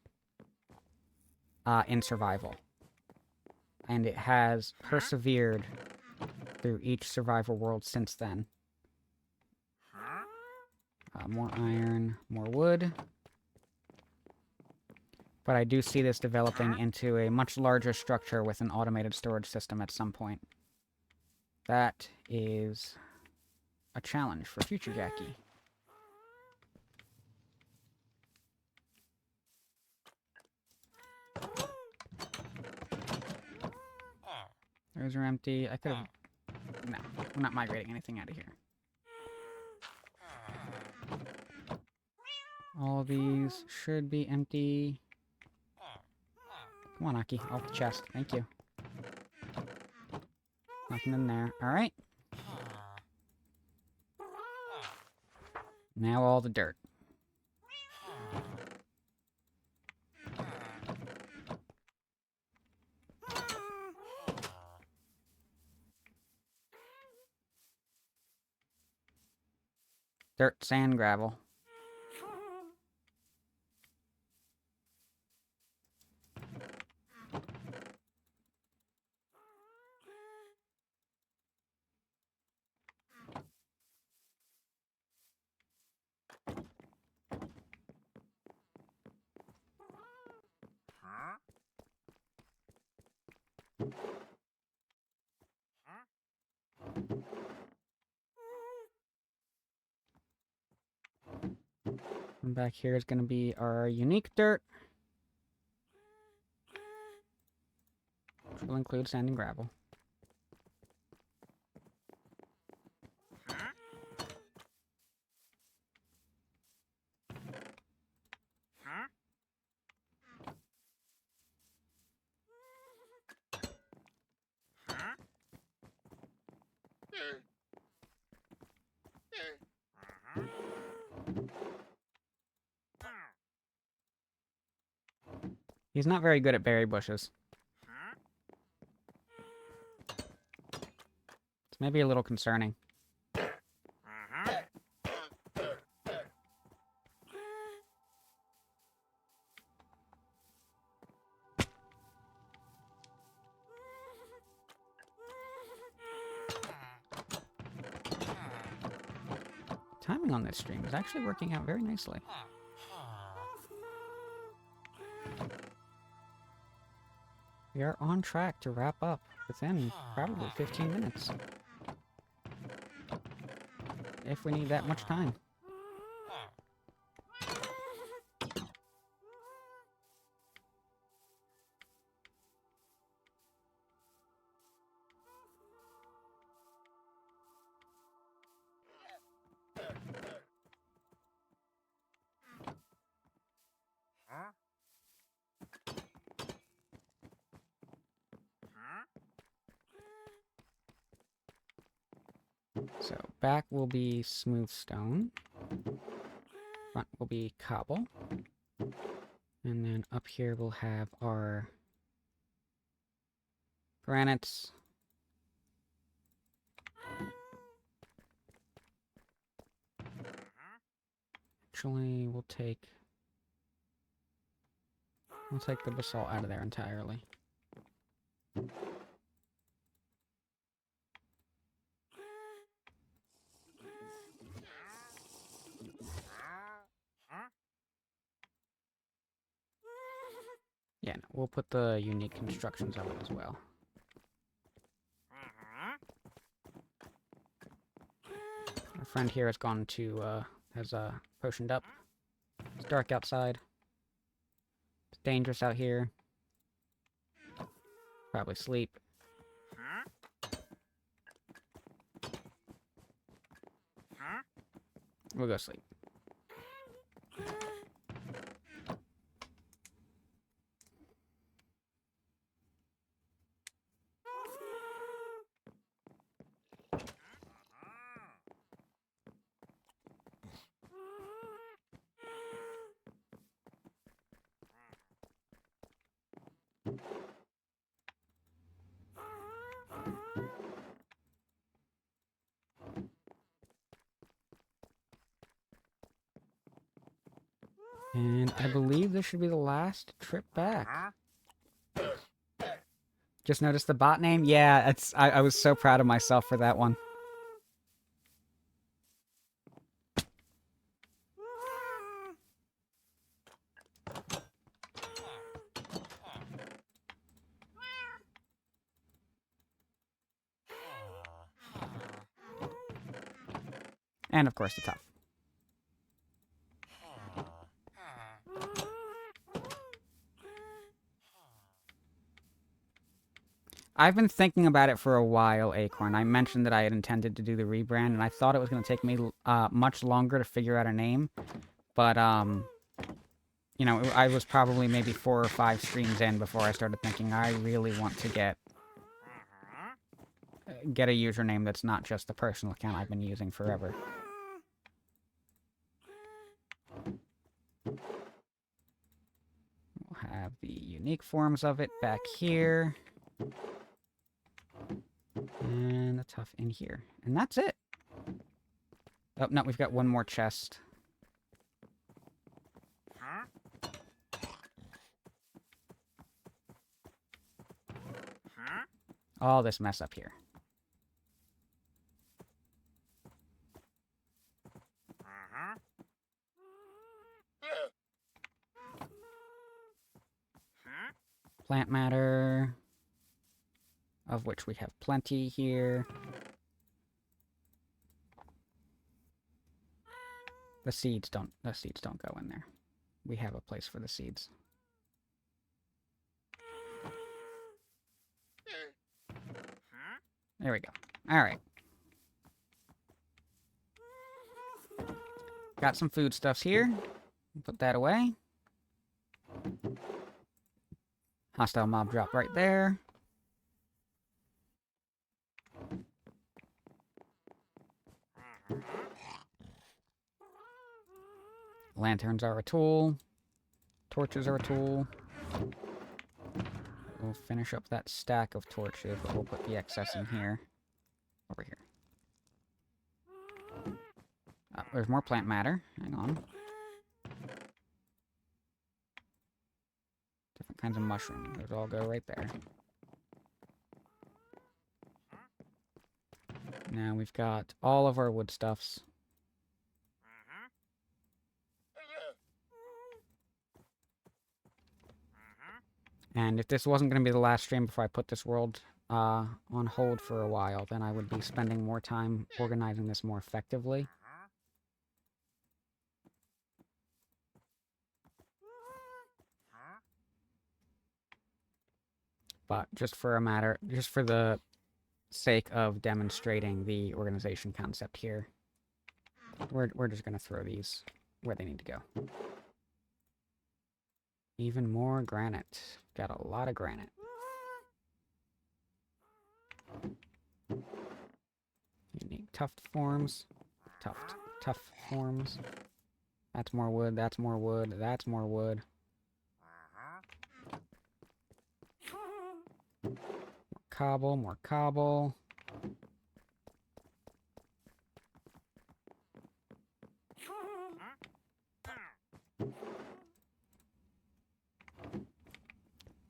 in survival. And it has persevered through each survival world since then. More iron, more wood. But I do see this developing into a much larger structure with an automated storage system at some point. That is a challenge for future Jackie. Those are empty. I could have... No, we're not migrating anything out of here. All of these should be empty. Come on, Aki. Off the chest. Thank you. Nothing in there. Alright. Now all the dirt. Dirt, sand, gravel. And back here is going to be our unique dirt, which will include sand and gravel. He's not very good at berry bushes. It's maybe a little concerning. Timing on this stream is actually working out very nicely. We are on track to wrap up within probably 15 minutes. If we need that much time. So back will be smooth stone. Front will be cobble. And then up here we'll have our granites. Actually, we'll take the basalt out of there entirely. Yeah, no, we'll put the unique constructions of it as well. Our friend here has gone to has potioned up. It's dark outside. It's dangerous out here. Probably sleep. We'll go sleep. And I believe this should be the last trip back. Just noticed the bot name? Yeah, I was so proud of myself for that one. And of course the tough. I've been thinking about it for a while, Acorn. I mentioned that I had intended to do the rebrand, and I thought it was going to take me much longer to figure out a name. But, you know, I was probably maybe 4 or 5 streams in before I started thinking I really want to get a username that's not just the personal account I've been using forever. We'll have the unique forms of it back here. And the tough in here. And that's it. Oh, no, we've got one more chest. All this mess up here. Plant matter, of which we have plenty here. The seeds don't go in there. We have a place for the seeds. There we go. All right. Got some foodstuffs here. Put that away. Hostile mob drop right there. Lanterns are a tool. Torches are a tool. We'll finish up that stack of torches, but we'll put the excess in here. Over here. There's more plant matter. Hang on. Different kinds of mushrooms. Those all go right there. Now we've got all of our woodstuffs. And if this wasn't going to be the last stream before I put this world on hold for a while, then I would be spending more time organizing this more effectively. But just for the sake of demonstrating the organization concept here, we're just going to throw these where they need to go. Even more granite. Got a lot of granite. Unique tuft forms. Tough forms. That's more wood, that's more wood, that's more wood. More cobble, more cobble.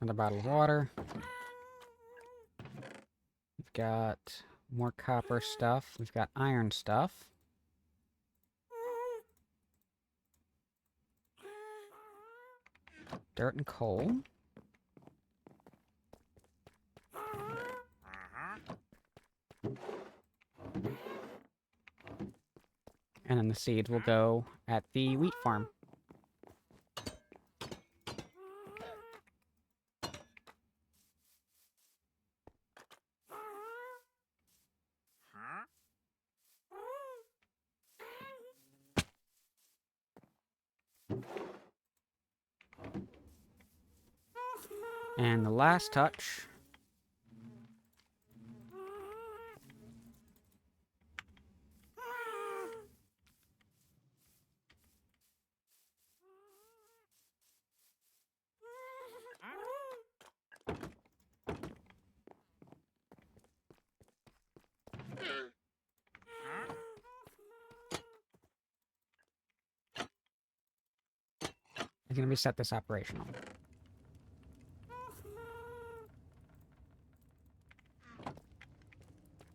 Another bottle of water. We've got more copper stuff. We've got iron stuff. Dirt and coal. And then the seeds will go at the wheat farm. And the last touch. Is going to be set this operational.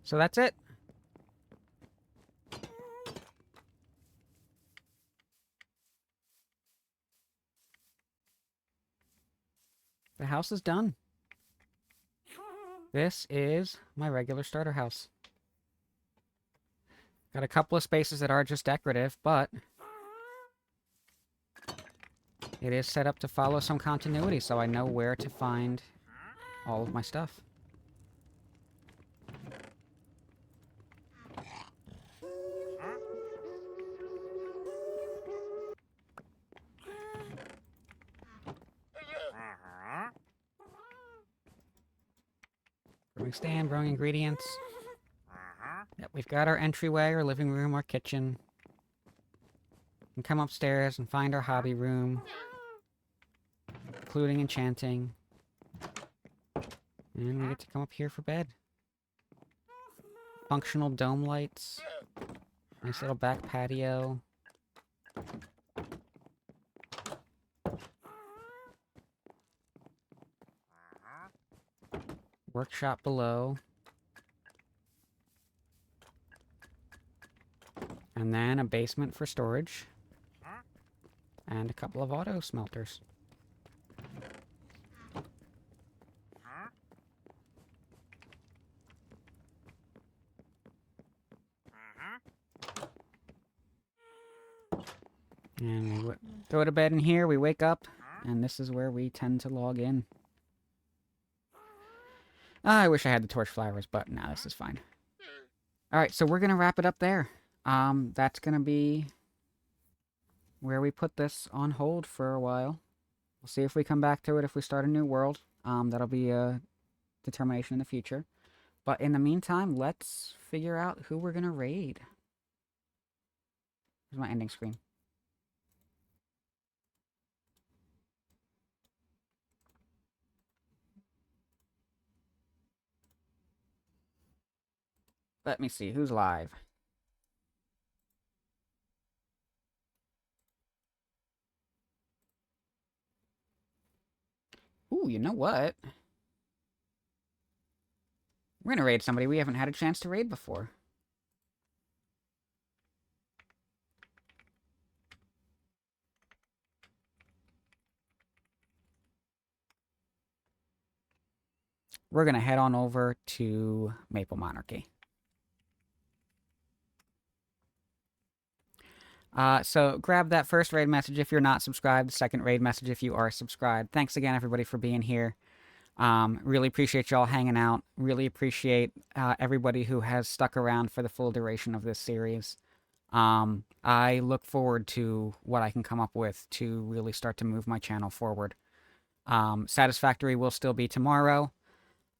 So that's it. The house is done. This is my regular starter house. Got a couple of spaces that are just decorative, but it is set up to follow some continuity, so I know where to find all of my stuff. Brewing stand, brewing ingredients. Yep, we've got our entryway, our living room, our kitchen. We can come upstairs and find our hobby room, including enchanting. And we get to come up here for bed. Functional dome lights. Nice little back patio. Workshop below. And then a basement for storage. And a couple of auto smelters. And we go to bed in here, we wake up, and this is where we tend to log in. I wish I had the torch flowers, but nah, this is fine. Alright, so we're gonna wrap it up there. That's gonna be where we put this on hold for a while. We'll see if we come back to it if we start a new world. That'll be a determination in the future. But in the meantime, let's figure out who we're gonna raid. Here's my ending screen. Let me see, who's live? Ooh, you know what? We're gonna raid somebody we haven't had a chance to raid before. We're gonna head on over to Maple Monarchy. So grab that first raid message if you're not subscribed, the second raid message if you are subscribed. Thanks again, everybody, for being here. Really appreciate y'all hanging out. Really appreciate everybody who has stuck around for the full duration of this series. I look forward to what I can come up with to really start to move my channel forward. Satisfactory will still be tomorrow.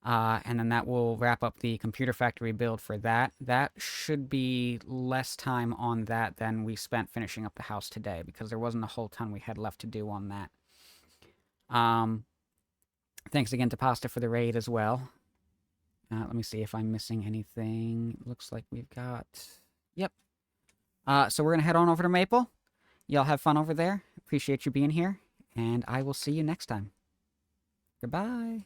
And then that will wrap up the Computer Factory build for that. That should be less time on that than we spent finishing up the house today, because there wasn't a whole ton we had left to do on that. Thanks again to Pasta for the raid as well. Let me see if I'm missing anything. Looks like we've got... Yep. So we're going to head on over to Maple. Y'all have fun over there. Appreciate you being here. And I will see you next time. Goodbye.